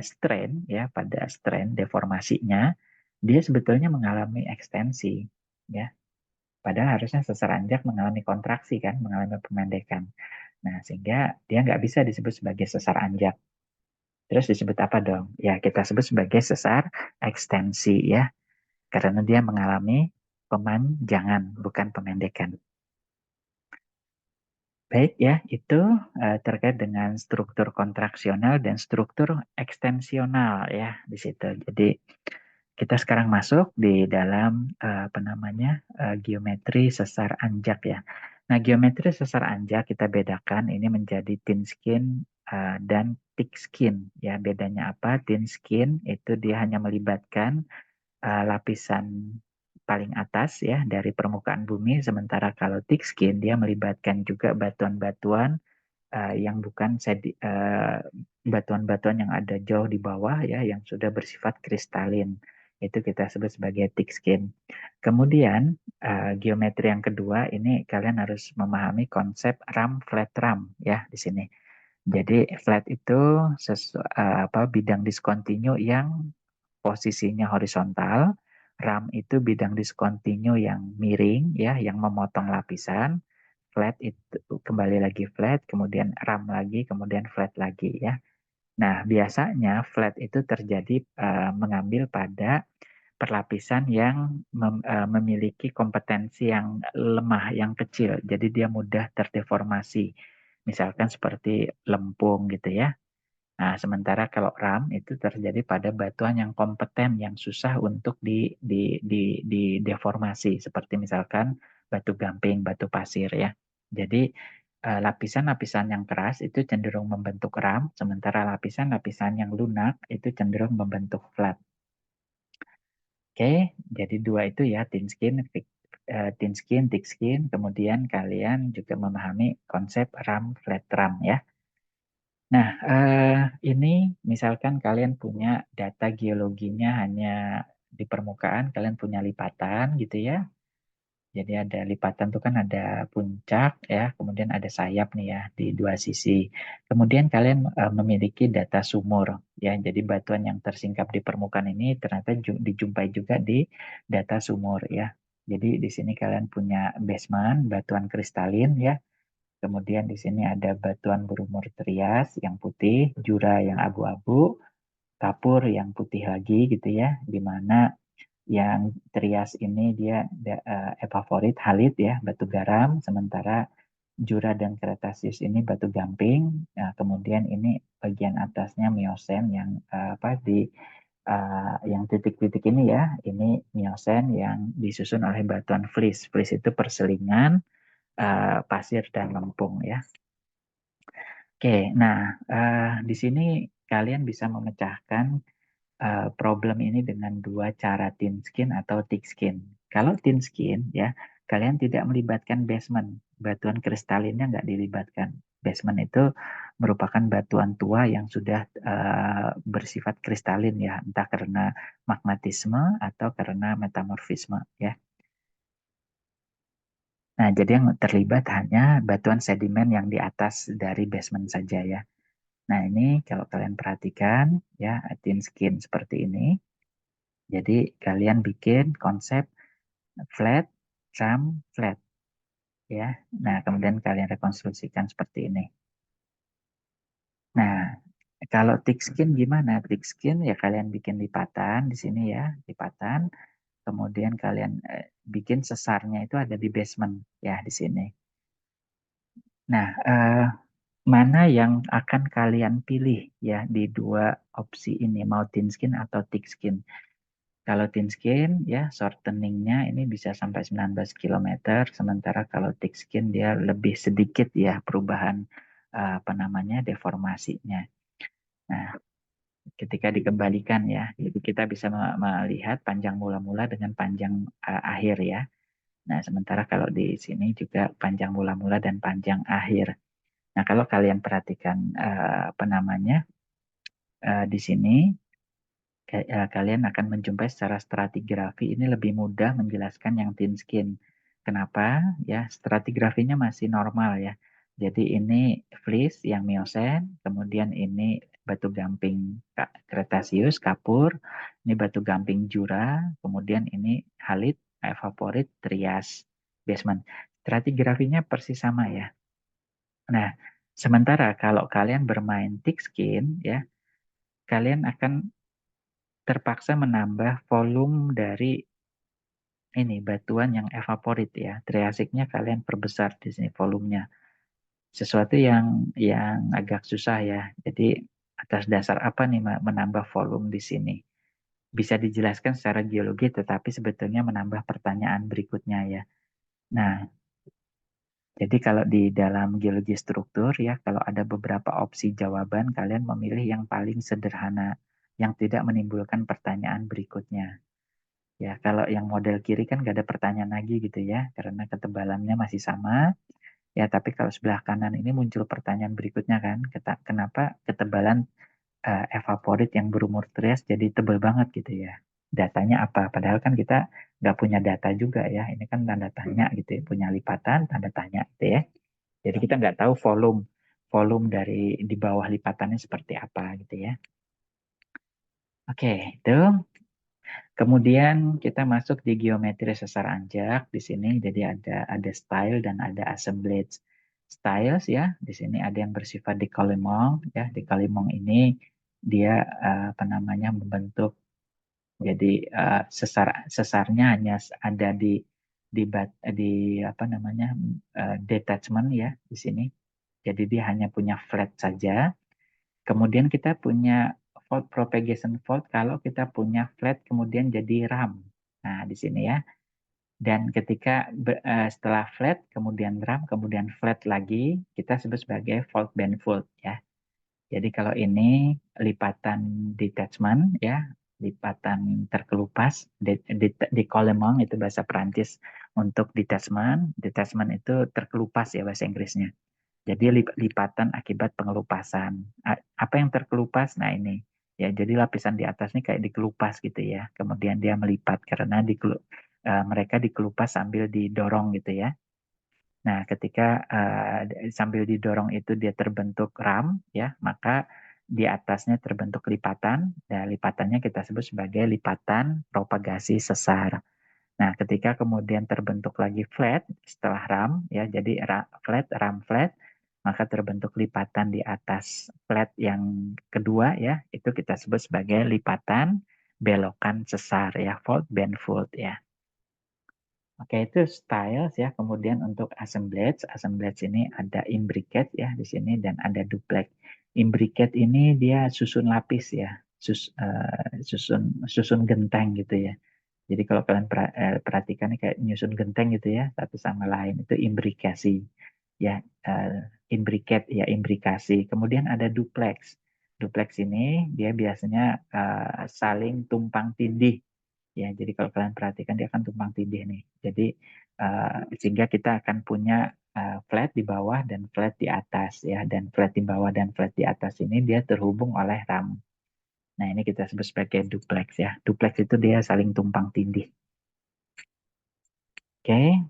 strain ya, pada strain deformasinya, dia sebetulnya mengalami ekstensi ya. Padahal harusnya sesar anjak mengalami kontraksi kan, mengalami pemendekan. Nah, sehingga dia nggak bisa disebut sebagai sesar anjak. Terus disebut apa dong? Ya, kita sebut sebagai sesar ekstensi ya, karena dia mengalami pemanjangan, bukan pemendekan. Baik ya, itu terkait dengan struktur kontraksional dan struktur ekstensional ya di situ. Jadi kita sekarang masuk di dalam apa namanya geometri sesar anjak ya. Nah, geometri sesar anjak kita bedakan ini menjadi thin skin dan thick skin ya. Bedanya apa? Thin skin itu dia hanya melibatkan lapisan paling atas ya dari permukaan bumi, sementara kalau thick skin dia melibatkan juga batuan-batuan yang bukan batuan-batuan yang ada jauh di bawah ya, yang sudah bersifat kristalin. Itu kita sebut sebagai thick skin. Kemudian geometri yang kedua ini kalian harus memahami konsep ram flat ram ya di sini. Jadi flat itu bidang diskontinu yang posisinya horizontal, ram itu bidang diskontinu yang miring ya, yang memotong lapisan, flat itu kembali lagi flat, kemudian ram lagi, kemudian flat lagi ya. Nah, biasanya flat itu terjadi mengambil pada perlapisan yang memiliki kompetensi yang lemah, yang kecil. Jadi dia mudah terdeformasi. Misalkan seperti lempung gitu ya. Nah, sementara kalau RAM itu terjadi pada batuan yang kompeten, yang susah untuk di deformasi, seperti misalkan batu gamping, batu pasir ya. Jadi lapisan-lapisan yang keras itu cenderung membentuk RAM, sementara lapisan-lapisan yang lunak itu cenderung membentuk flat. Oke, jadi dua itu ya, thin skin, thick skin, kemudian kalian juga memahami konsep RAM, flat RAM ya. Nah, ini misalkan kalian punya data geologinya hanya di permukaan, kalian punya lipatan gitu ya. Jadi ada lipatan itu kan ada puncak ya, kemudian ada sayap nih ya di dua sisi. Kemudian kalian memiliki data sumur ya. Jadi batuan yang tersingkap di permukaan ini ternyata dijumpai juga di data sumur ya. Jadi di sini kalian punya basement, batuan kristalin ya. Kemudian di sini ada batuan berumur trias yang putih, jura yang abu-abu, kapur yang putih lagi gitu ya, di mana yang trias ini dia evaphorit, halit ya, batu garam, sementara jura dan kretasius ini batu gamping. Nah, kemudian ini bagian atasnya Miosen yang apa di yang titik-titik ini ya, ini Miosen yang disusun oleh batuan flis. Flis itu perselingan pasir dan lempung ya. Oke, nah di sini kalian bisa memecahkan problem ini dengan dua cara thin skin atau thick skin. Kalau thin skin ya, kalian tidak melibatkan basement, batuan kristalinnya nggak dilibatkan. Basement itu merupakan batuan tua yang sudah bersifat kristalin ya, entah karena magmatisme atau karena metamorfisme ya. Nah, jadi yang terlibat hanya batuan sedimen yang di atas dari basement saja ya. Nah, ini kalau kalian perhatikan ya, thin skin seperti ini. Jadi kalian bikin konsep flat, tram, flat ya. Nah, kemudian kalian rekonstruksikan seperti ini. Nah, kalau thick skin gimana? Thick skin ya kalian bikin lipatan di sini ya, lipatan. Kemudian kalian bikin sesarnya itu ada di basement ya di sini. Nah, mana yang akan kalian pilih ya di dua opsi ini, mau thin skin atau thick skin? Kalau thin skin ya shorteningnya ini bisa sampai 19 km, sementara kalau thick skin dia lebih sedikit ya perubahan apa namanya deformasinya. Nah, ketika dikembalikan ya, jadi kita bisa melihat panjang mula-mula dengan panjang akhir ya. Nah, sementara kalau di sini juga panjang mula-mula dan panjang akhir. Nah, kalau kalian perhatikan apa namanya di sini kalian akan menjumpai secara stratigrafi ini lebih mudah menjelaskan yang thin skin. Kenapa? Ya, stratigrafinya masih normal ya. Jadi ini flis yang Miocene, kemudian ini batu gamping Cretaceous, kapur, ini batu gamping Jura, kemudian ini halit, evaporit, Trias, basement. Stratigrafinya persis sama ya. Nah, sementara kalau kalian bermain thick skin ya, kalian akan terpaksa menambah volume dari ini batuan yang evaporit ya. Triasiknya kalian perbesar di sini volumenya. Sesuatu yang agak susah ya. Jadi atas dasar apa nih menambah volume di sini? Bisa dijelaskan secara geologi tetapi sebetulnya menambah pertanyaan berikutnya ya. Nah, jadi kalau di dalam geologi struktur ya, kalau ada beberapa opsi jawaban, kalian memilih yang paling sederhana, yang tidak menimbulkan pertanyaan berikutnya. Ya, kalau yang model kiri kan gak ada pertanyaan lagi gitu ya, karena ketebalannya masih sama. Ya, tapi kalau sebelah kanan ini muncul pertanyaan berikutnya kan, kenapa ketebalan evaporit yang berumur trias jadi tebal banget gitu ya? Datanya apa? Padahal kan kita nggak punya data juga ya. Ini kan tanda tanya gitu ya, punya lipatan tanda tanya gitu ya. Jadi kita nggak tahu volume volume dari di bawah lipatannya seperti apa gitu ya. Oke, itu. Kemudian kita masuk di geometri sesar anjak di sini. Jadi ada style dan ada assemblage. Styles ya, di sini ada yang bersifat di kalimong ya. Di kalimong ini dia apa namanya membentuk jadi sesarnya hanya ada di apa namanya detachment ya di sini. Jadi dia hanya punya flat saja. Kemudian kita punya fault propagation fault kalau kita punya flat kemudian jadi ram. Nah, di sini ya. Dan ketika setelah flat, kemudian ram, kemudian flat lagi, kita sebut sebagai fault band fault ya. Jadi kalau ini lipatan detachment ya, lipatan terkelupas, décollement itu bahasa Perancis untuk detachment. Detachment itu terkelupas ya bahasa Inggrisnya. Jadi lipatan akibat pengelupasan. Apa yang terkelupas? Nah ini ya, jadi lapisan di atas ini kayak dikelupas gitu ya. Kemudian dia melipat karena mereka dikelupas sambil didorong gitu ya. Nah, ketika sambil didorong itu dia terbentuk ram ya, maka di atasnya terbentuk lipatan. Dan lipatannya kita sebut sebagai lipatan propagasi sesar. Nah, ketika kemudian terbentuk lagi flat setelah ram ya, jadi ram flat, maka terbentuk lipatan di atas flat yang kedua ya, itu kita sebut sebagai lipatan belokan sesar ya, fold bend fold ya. Oke, itu styles ya. Kemudian untuk assemblage ini ada imbricate ya di sini dan ada duplex. Imbricate ini dia susun lapis ya, susun genteng gitu ya. Jadi kalau kalian perhatikan kayak nyusun genteng gitu ya, satu sama lain itu imbrikasi. Ya, imbricate ya imbrikasi. Kemudian ada duplex. Duplex ini dia biasanya saling tumpang tindih. Ya, jadi kalau kalian perhatikan dia akan tumpang tindih nih. Jadi sehingga kita akan punya flat di bawah dan flat di atas ya, dan flat di bawah dan flat di atas ini dia terhubung oleh ram. Nah, ini kita sebut sebagai duplex ya. Duplex itu dia saling tumpang tindih. Oke.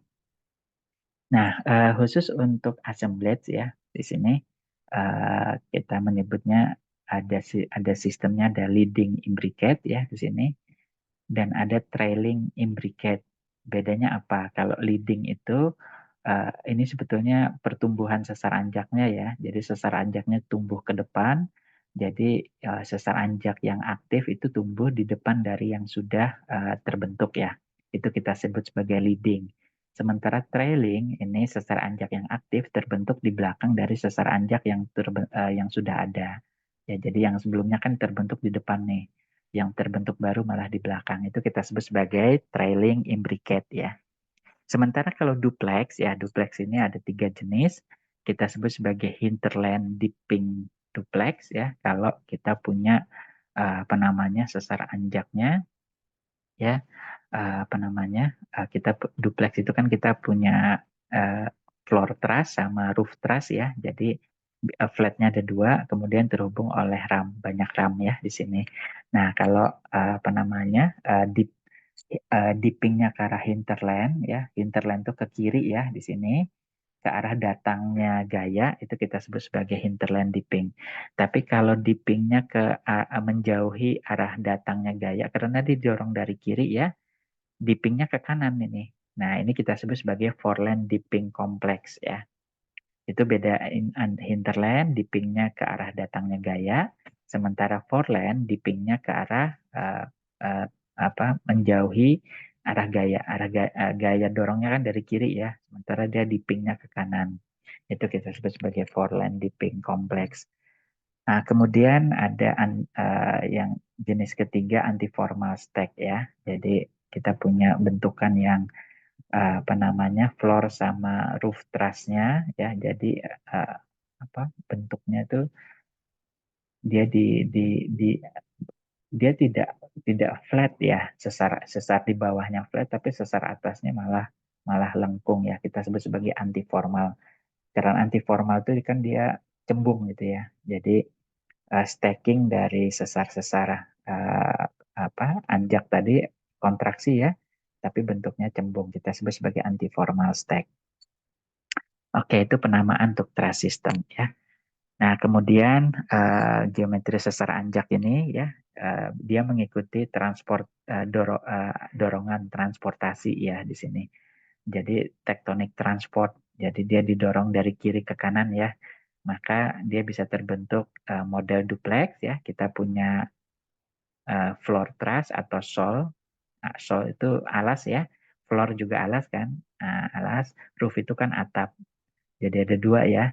Nah, khusus untuk assemblage ya, di sini kita menyebutnya ada sistemnya, ada leading imbricate ya di sini, dan ada trailing imbricate. Bedanya apa? Kalau leading itu ini sebetulnya pertumbuhan sesar anjaknya ya. Jadi sesar anjaknya tumbuh ke depan. Jadi sesar anjak yang aktif itu tumbuh di depan dari yang sudah terbentuk ya. Itu kita sebut sebagai leading. Sementara trailing ini sesar anjak yang aktif terbentuk di belakang dari sesar anjak yang sudah ada. Ya, jadi yang sebelumnya kan terbentuk di depan nih. Yang terbentuk baru malah di belakang. Itu kita sebut sebagai trailing imbricate ya. Sementara kalau duplex, ya duplex ini ada 3 jenis. Kita sebut sebagai hinterland dipping duplex ya. Kalau kita punya apa namanya sesar anjaknya ya, apa namanya kita duplex itu kan kita punya floor truss sama roof truss ya. Jadi flatnya ada 2, kemudian terhubung oleh ram, banyak ram ya di sini. Nah kalau apa namanya dippingnya ke arah hinterland ya, hinterland itu ke kiri ya di sini, ke arah datangnya gaya itu kita sebut sebagai hinterland dipping. Tapi kalau dippingnya menjauhi arah datangnya gaya karena didorong dari kiri ya, dippingnya ke kanan ini. Nah ini kita sebut sebagai foreland dipping complex ya. Itu beda hinterland dippingnya ke arah datangnya gaya, sementara foreland dippingnya ke arah uh, menjauhi arah gaya. Gaya dorongnya kan dari kiri ya, sementara dia dippingnya ke kanan. Itu kita sebut sebagai foreland dipping complex. Nah, kemudian ada yang jenis ketiga antiformal stack ya. Jadi kita punya bentukan yang apa namanya floor sama roof trussnya ya. Jadi apa bentuknya itu dia di dia tidak flat ya, sesar sesar di bawahnya flat tapi sesar atasnya malah malah lengkung ya. Kita sebut sebagai antiformal. Karena antiformal itu kan dia cembung gitu ya. Jadi stacking dari sesar-sesar apa anjak tadi kontraksi ya, tapi bentuknya cembung. Kita sebut sebagai antiformal stack. Oke, itu penamaan untuk truss system ya. Nah, kemudian geometri sesar anjak ini ya, dia mengikuti dorongan transportasi ya di sini. Jadi tectonic transport. Jadi dia didorong dari kiri ke kanan ya. Maka dia bisa terbentuk model duplex ya. Kita punya floor truss atau sol. Nah, sol itu alas ya. Floor juga alas kan. Alas. Roof itu kan atap. Jadi ada 2 ya.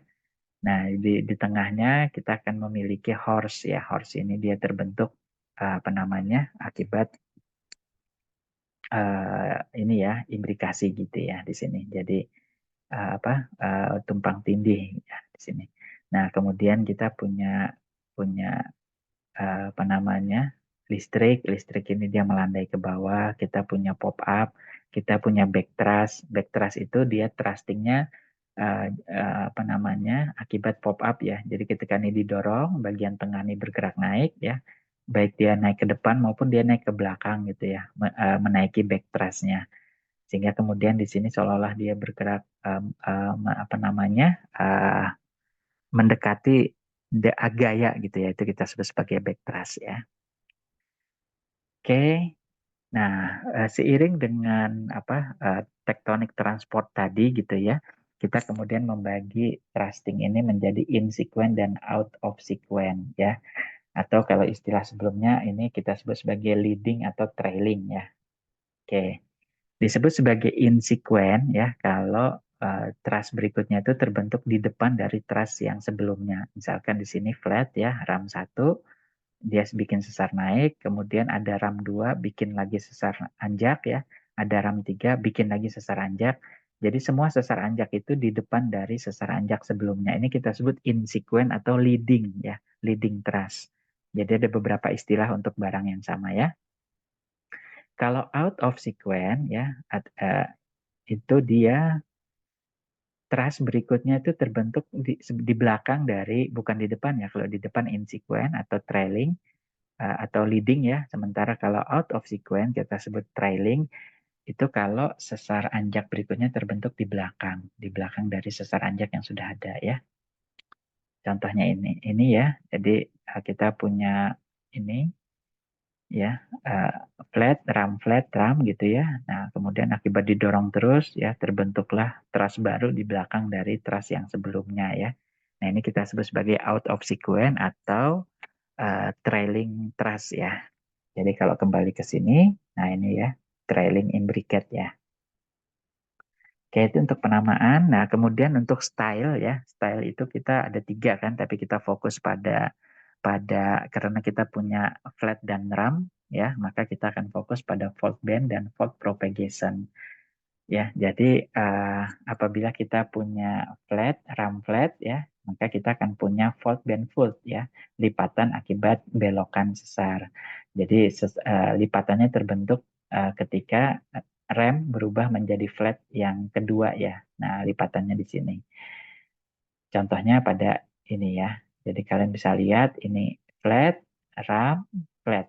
Nah, di tengahnya kita akan memiliki horse ya. Horse ini dia terbentuk apa namanya akibat ini ya implikasi gitu ya di sini. Jadi tumpang tindih ya di sini. Nah, kemudian kita punya punya apa namanya listrik ini dia melandai ke bawah, kita punya pop up, kita punya back thrust itu dia thrustingnya apa namanya akibat pop up ya. Jadi ketika ini didorong, bagian tengah ini bergerak naik ya, baik dia naik ke depan maupun dia naik ke belakang gitu ya, menaiki back thrust-nya. Sehingga kemudian di sini seolah-olah dia bergerak apa namanya mendekati gaya gitu ya, itu kita sebut sebagai back thrust ya. Oke. Nah, seiring dengan tektonik transport tadi gitu ya, kita kemudian membagi thrusting ini menjadi in sequence dan out of sequence ya. Atau kalau istilah sebelumnya ini kita sebut sebagai leading atau trailing ya. Oke. Disebut sebagai in sequence ya kalau thrust berikutnya itu terbentuk di depan dari thrust yang sebelumnya. Misalkan di sini flat ya, ram 1 dia bikin sesar naik, kemudian ada ram 2 bikin lagi sesar anjak ya, ada ram 3 bikin lagi sesar anjak. Jadi semua sesar anjak itu di depan dari sesar anjak sebelumnya. Ini kita sebut in sequence atau leading ya, leading thrust. Jadi ada beberapa istilah untuk barang yang sama ya. Kalau out of sequence ya, itu dia thrust berikutnya itu terbentuk di belakang dari, bukan di depan ya. Kalau di depan in sequence atau trailing, atau leading ya. Sementara kalau out of sequence kita sebut trailing, itu kalau sesar anjak berikutnya terbentuk di belakang dari sesar anjak yang sudah ada ya. Contohnya ini ya. Jadi kita punya ini ya flat ram gitu ya. Nah kemudian akibat didorong terus ya terbentuklah thrust baru di belakang dari thrust yang sebelumnya ya. Nah ini kita sebut sebagai out of sequence atau trailing thrust ya. Jadi kalau kembali ke sini, nah ini ya, trailing imbricate ya. Oke, itu untuk penamaan. Nah, kemudian untuk style ya, style itu kita ada 3 kan, tapi kita fokus pada karena kita punya flat dan ram ya, maka kita akan fokus pada fault band dan fault propagation. Ya, jadi apabila kita punya flat, ram flat ya, maka kita akan punya fault band fault ya, lipatan akibat belokan sesar. Jadi lipatannya terbentuk ketika rem berubah menjadi flat yang kedua ya. Nah, lipatannya di sini. Contohnya pada ini ya. Jadi kalian bisa lihat ini flat, ram, flat.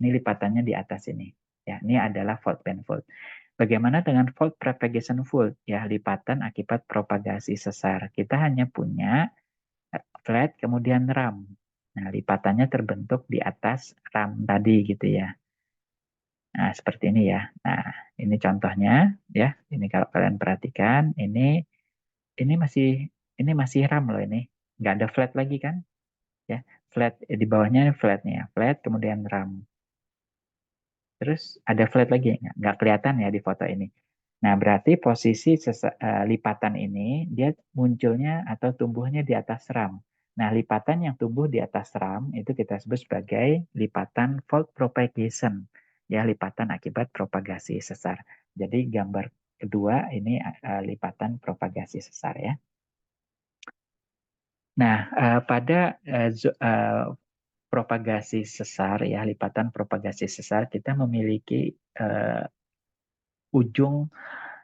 Ini lipatannya di atas ini. Ya, ini adalah fault band fault. Bagaimana dengan fault propagation fault? Ya, lipatan akibat propagasi sesar. Kita hanya punya flat kemudian ram. Nah, lipatannya terbentuk di atas ram tadi gitu ya. Nah, seperti ini ya. Nah, ini contohnya ya. Ini kalau kalian perhatikan, ini masih ram loh ini. Nggak ada flat lagi kan? Ya, flat di bawahnya flat nih ya. Flat kemudian ram. Terus ada flat lagi, nggak kelihatan ya di foto ini. Nah, berarti posisi lipatan ini dia munculnya atau tumbuhnya di atas ram. Nah, lipatan yang tumbuh di atas ram itu kita sebut sebagai lipatan fault propagation. Ya, lipatan akibat propagasi sesar. Jadi gambar kedua ini lipatan propagasi sesar ya. Nah, pada propagasi sesar ya, lipatan propagasi sesar kita memiliki ujung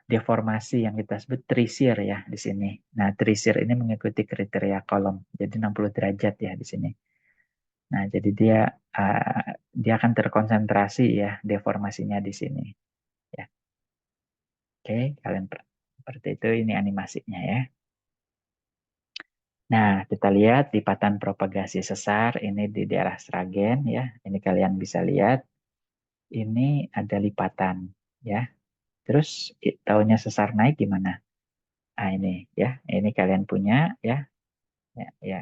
deformasi yang kita sebut trisir ya di sini. Nah, trisir ini mengikuti kriteria kolom. Jadi 60 derajat ya di sini. Nah, jadi dia akan terkonsentrasi ya deformasinya di sini. Ya. Oke, kalian seperti itu ini animasinya ya. Nah, kita lihat lipatan propagasi sesar ini di daerah Sragen ya. Ini kalian bisa lihat. Ini ada lipatan ya. Terus taunya sesar naik gimana? Nah, ini ya. Ini kalian punya ya. Ya, ya.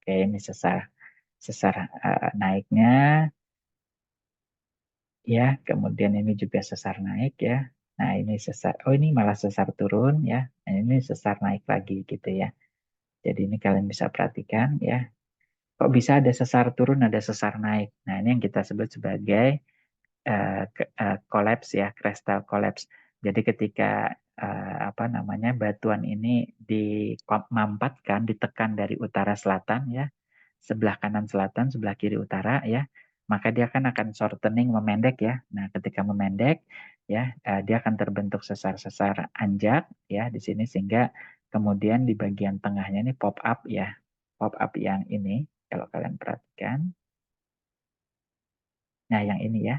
Oke, ini sesar sesar naiknya ya, kemudian ini juga sesar naik ya. Nah, ini sesar, oh ini malah sesar turun ya. Nah, ini sesar naik lagi gitu ya. Jadi ini kalian bisa perhatikan ya. Kok bisa ada sesar turun, ada sesar naik. Nah, ini yang kita sebut sebagai collapse ya, crystal collapse. Jadi ketika apa namanya batuan ini dimampatkan, ditekan dari utara selatan ya, sebelah kanan selatan, sebelah kiri utara ya. maka dia kan akan shortening, memendek ya. Nah, ketika memendek ya, dia akan terbentuk sesar-sesar anjak ya di sini, sehingga kemudian di bagian tengahnya ini pop up ya. Pop up yang ini kalau kalian perhatikan. Nah, yang ini ya.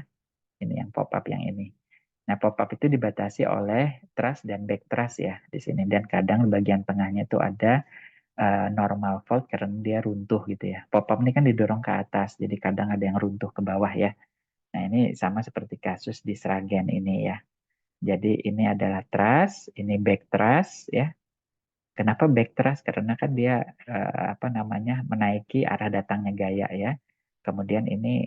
Ini yang pop up yang ini. Nah, pop up itu dibatasi oleh truss dan back truss ya di sini, dan kadang bagian tengahnya itu ada normal fault karena dia runtuh gitu ya. Pop up ini kan didorong ke atas, jadi kadang ada yang runtuh ke bawah ya. Nah, ini sama seperti kasus di Sragen ini ya. Jadi ini adalah truss, ini back truss ya. Kenapa back truss? Karena kan dia apa namanya, menaiki arah datangnya gaya ya. Kemudian ini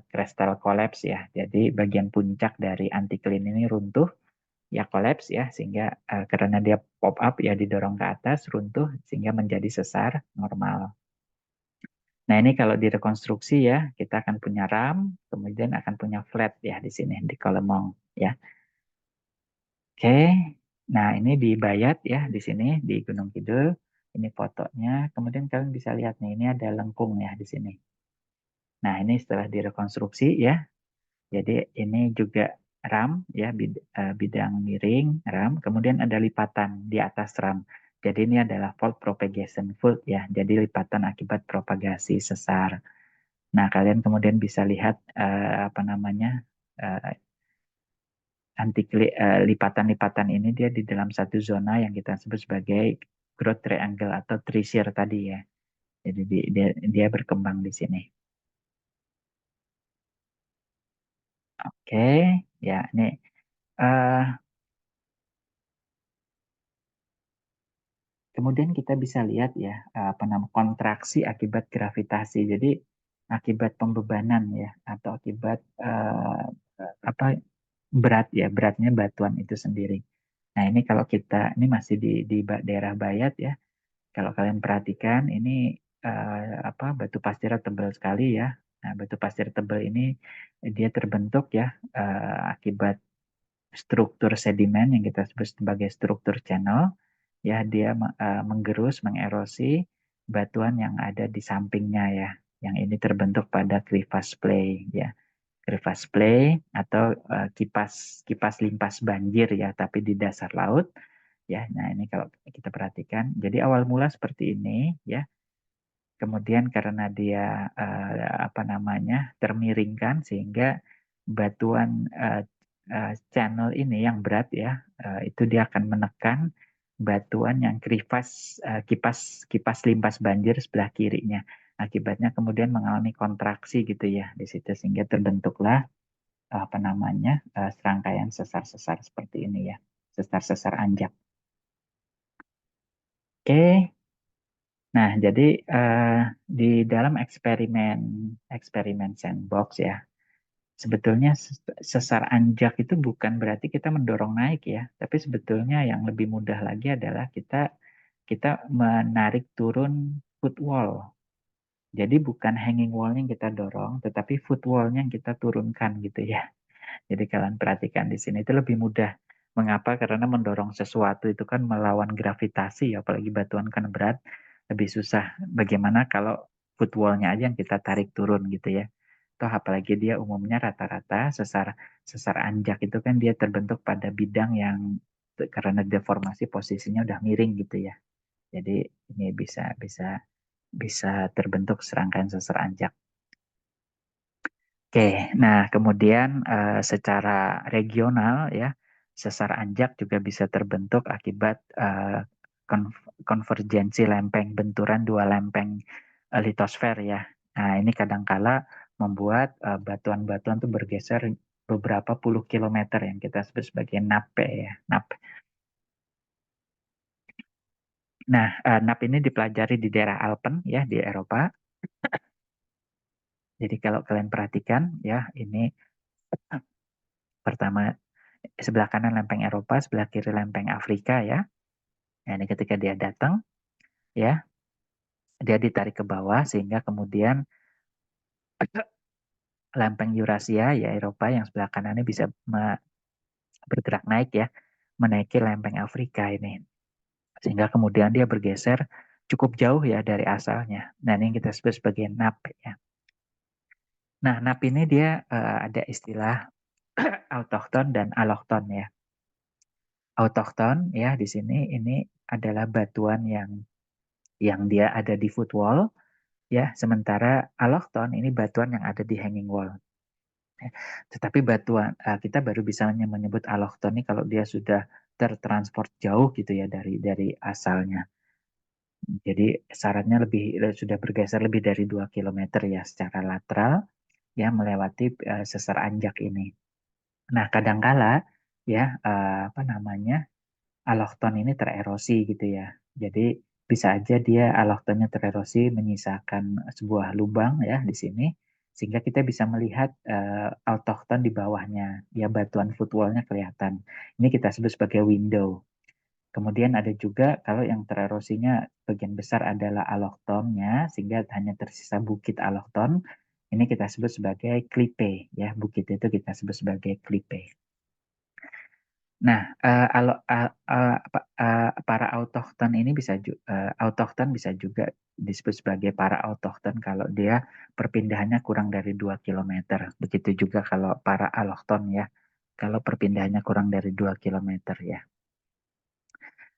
crystal collapse ya. Jadi bagian puncak dari anticline ini runtuh ya, collapse ya, sehingga karena dia pop up ya, didorong ke atas, runtuh sehingga menjadi sesar normal. Nah, ini kalau direkonstruksi ya, kita akan punya ram, kemudian akan punya flat ya di sini di Kolemong ya. Oke. Nah, ini di Bayat ya di sini di Gunung Kidul. Ini fotonya. Kemudian kalian bisa lihat nih, ini ada lengkung ya di sini. Nah, ini setelah direkonstruksi ya. Jadi ini juga ram ya, bidang miring ram, kemudian ada lipatan di atas ram. Jadi ini adalah fault propagation fault ya. Jadi lipatan akibat propagasi sesar. Nah, kalian kemudian bisa lihat apa namanya, uh, lipatan-lipatan ini dia di dalam satu zona yang kita sebut sebagai growth triangle atau trisir tadi ya. Jadi dia berkembang di sini. Oke, ya ini uh, kemudian kita bisa lihat ya apa nama kontraksi akibat gravitasi. Jadi akibat pembebanan ya, atau akibat apa, berat ya, beratnya batuan itu sendiri. Nah, ini kalau kita ini masih di daerah Bayat ya. Kalau kalian perhatikan ini apa, batu pasir tebal sekali ya. Nah, batu pasir tebal ini dia terbentuk ya akibat struktur sedimen yang kita sebut sebagai struktur channel ya. Dia menggerus, mengerosi batuan yang ada di sampingnya ya, yang ini terbentuk pada crevasse play ya. Crevasse play atau kipas kipas limpas banjir ya, tapi di dasar laut ya. Nah, ini kalau kita perhatikan, jadi awal mula seperti ini ya. Kemudian karena dia apa namanya, termiringkan sehingga batuan channel ini yang berat ya, itu dia akan menekan batuan yang kipas kipas limpas banjir sebelah kirinya. Akibatnya kemudian mengalami kontraksi gitu ya di situ, sehingga terbentuklah apa namanya, serangkaian sesar-sesar seperti ini ya, sesar-sesar anjak. Oke. Nah, jadi di dalam eksperimen eksperimen sandbox ya, sebetulnya sesar anjak itu bukan berarti kita mendorong naik ya, tapi sebetulnya yang lebih mudah lagi adalah kita kita menarik turun footwall. Jadi bukan hanging wall yang kita dorong, tetapi footwall-nya yang kita turunkan gitu ya. Jadi kalian perhatikan di sini itu lebih mudah. Mengapa? Karena mendorong sesuatu itu kan melawan gravitasi, apalagi batuan kan berat, lebih susah. Bagaimana kalau footwall-nya aja yang kita tarik turun gitu ya. Toh apalagi dia umumnya rata-rata sesar sesar anjak itu kan dia terbentuk pada bidang yang karena deformasi posisinya udah miring gitu ya. Jadi ini bisa bisa bisa terbentuk serangkaian sesar anjak. Oke, nah kemudian secara regional ya, sesar anjak juga bisa terbentuk akibat konvergensi lempeng, benturan dua lempeng litosfer ya. Nah, ini kadangkala membuat batuan-batuan tuh bergeser beberapa puluh kilometer yang kita sebut sebagai nappe ya, nappe. Nah, nappe ini dipelajari di daerah Alpen ya di Eropa. Jadi kalau kalian perhatikan ya, ini pertama sebelah kanan lempeng Eropa, sebelah kiri lempeng Afrika ya. Nah, ini ketika dia datang ya, dia ditarik ke bawah sehingga kemudian lempeng Eurasia ya, Eropa yang sebelah kanannya bisa bergerak naik ya, menaiki lempeng Afrika ini. Sehingga kemudian dia bergeser cukup jauh ya dari asalnya. Nah, ini yang kita sebut sebagai NAP ya. Nah, NAP ini dia ada istilah autochton dan allochton ya. Autochton ya di sini ini adalah batuan yang dia ada di footwall ya, sementara allochton ini batuan yang ada di hanging wall. Tetapi batuan kita baru bisa menyebut allochton ini kalau dia sudah tertransport jauh gitu ya dari asalnya. Jadi syaratnya sudah bergeser lebih dari 2 kilometer ya secara lateral ya melewati sesar Anjak ini. Nah, kadangkala ya apa namanya allochton ini tererosi gitu ya. Jadi bisa aja dia allochtonnya tererosi menyisakan sebuah lubang ya di sini sehingga kita bisa melihat autochton di bawahnya. Ya batuan footwallnya kelihatan. Ini kita sebut sebagai window. Kemudian ada juga kalau yang tererosinya bagian besar adalah allochtonnya sehingga hanya tersisa bukit allochton. Ini kita sebut sebagai klipe ya. Bukit itu kita sebut sebagai klipe. Nah, para autochton ini autochton bisa juga disebut sebagai para autochton kalau dia perpindahannya kurang dari 2 kilometer. Begitu juga kalau para allochton ya, kalau perpindahannya kurang dari 2 kilometer ya.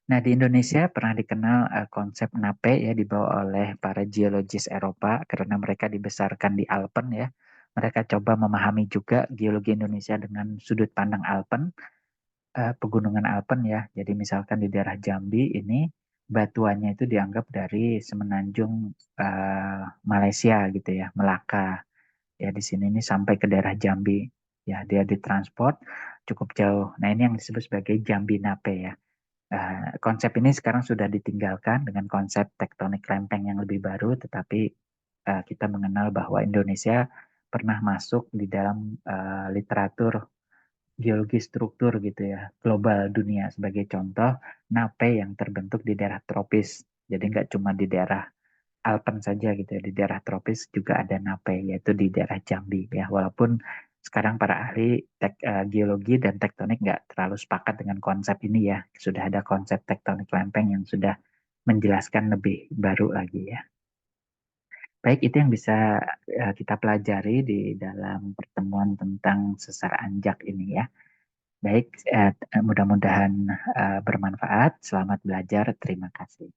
Nah, di Indonesia pernah dikenal konsep NAPE ya dibawa oleh para geologis Eropa karena mereka dibesarkan di Alpen ya. Mereka coba memahami juga geologi Indonesia dengan sudut pandang Alpen, pegunungan Alpen ya. Jadi misalkan di daerah Jambi ini batuannya itu dianggap dari semenanjung Malaysia gitu ya, Melaka. Ya di sini ini sampai ke daerah Jambi. Ya dia ditransport cukup jauh. Nah ini yang disebut sebagai Jambi Nape ya. Konsep ini sekarang sudah ditinggalkan dengan konsep tektonik lempeng yang lebih baru, tetapi kita mengenal bahwa Indonesia pernah masuk di dalam literatur geologi struktur gitu ya, global dunia sebagai contoh nape yang terbentuk di daerah tropis. Jadi nggak cuma di daerah Alpen saja gitu ya, di daerah tropis juga ada nape, yaitu di daerah Jambi ya. Walaupun sekarang para ahli geologi dan tektonik nggak terlalu sepakat dengan konsep ini ya. Sudah ada konsep tektonik lempeng yang sudah menjelaskan lebih baru lagi ya. Baik, itu yang bisa kita pelajari di dalam pertemuan tentang sesar Anjak ini ya. Baik, mudah-mudahan bermanfaat. Selamat belajar. Terima kasih.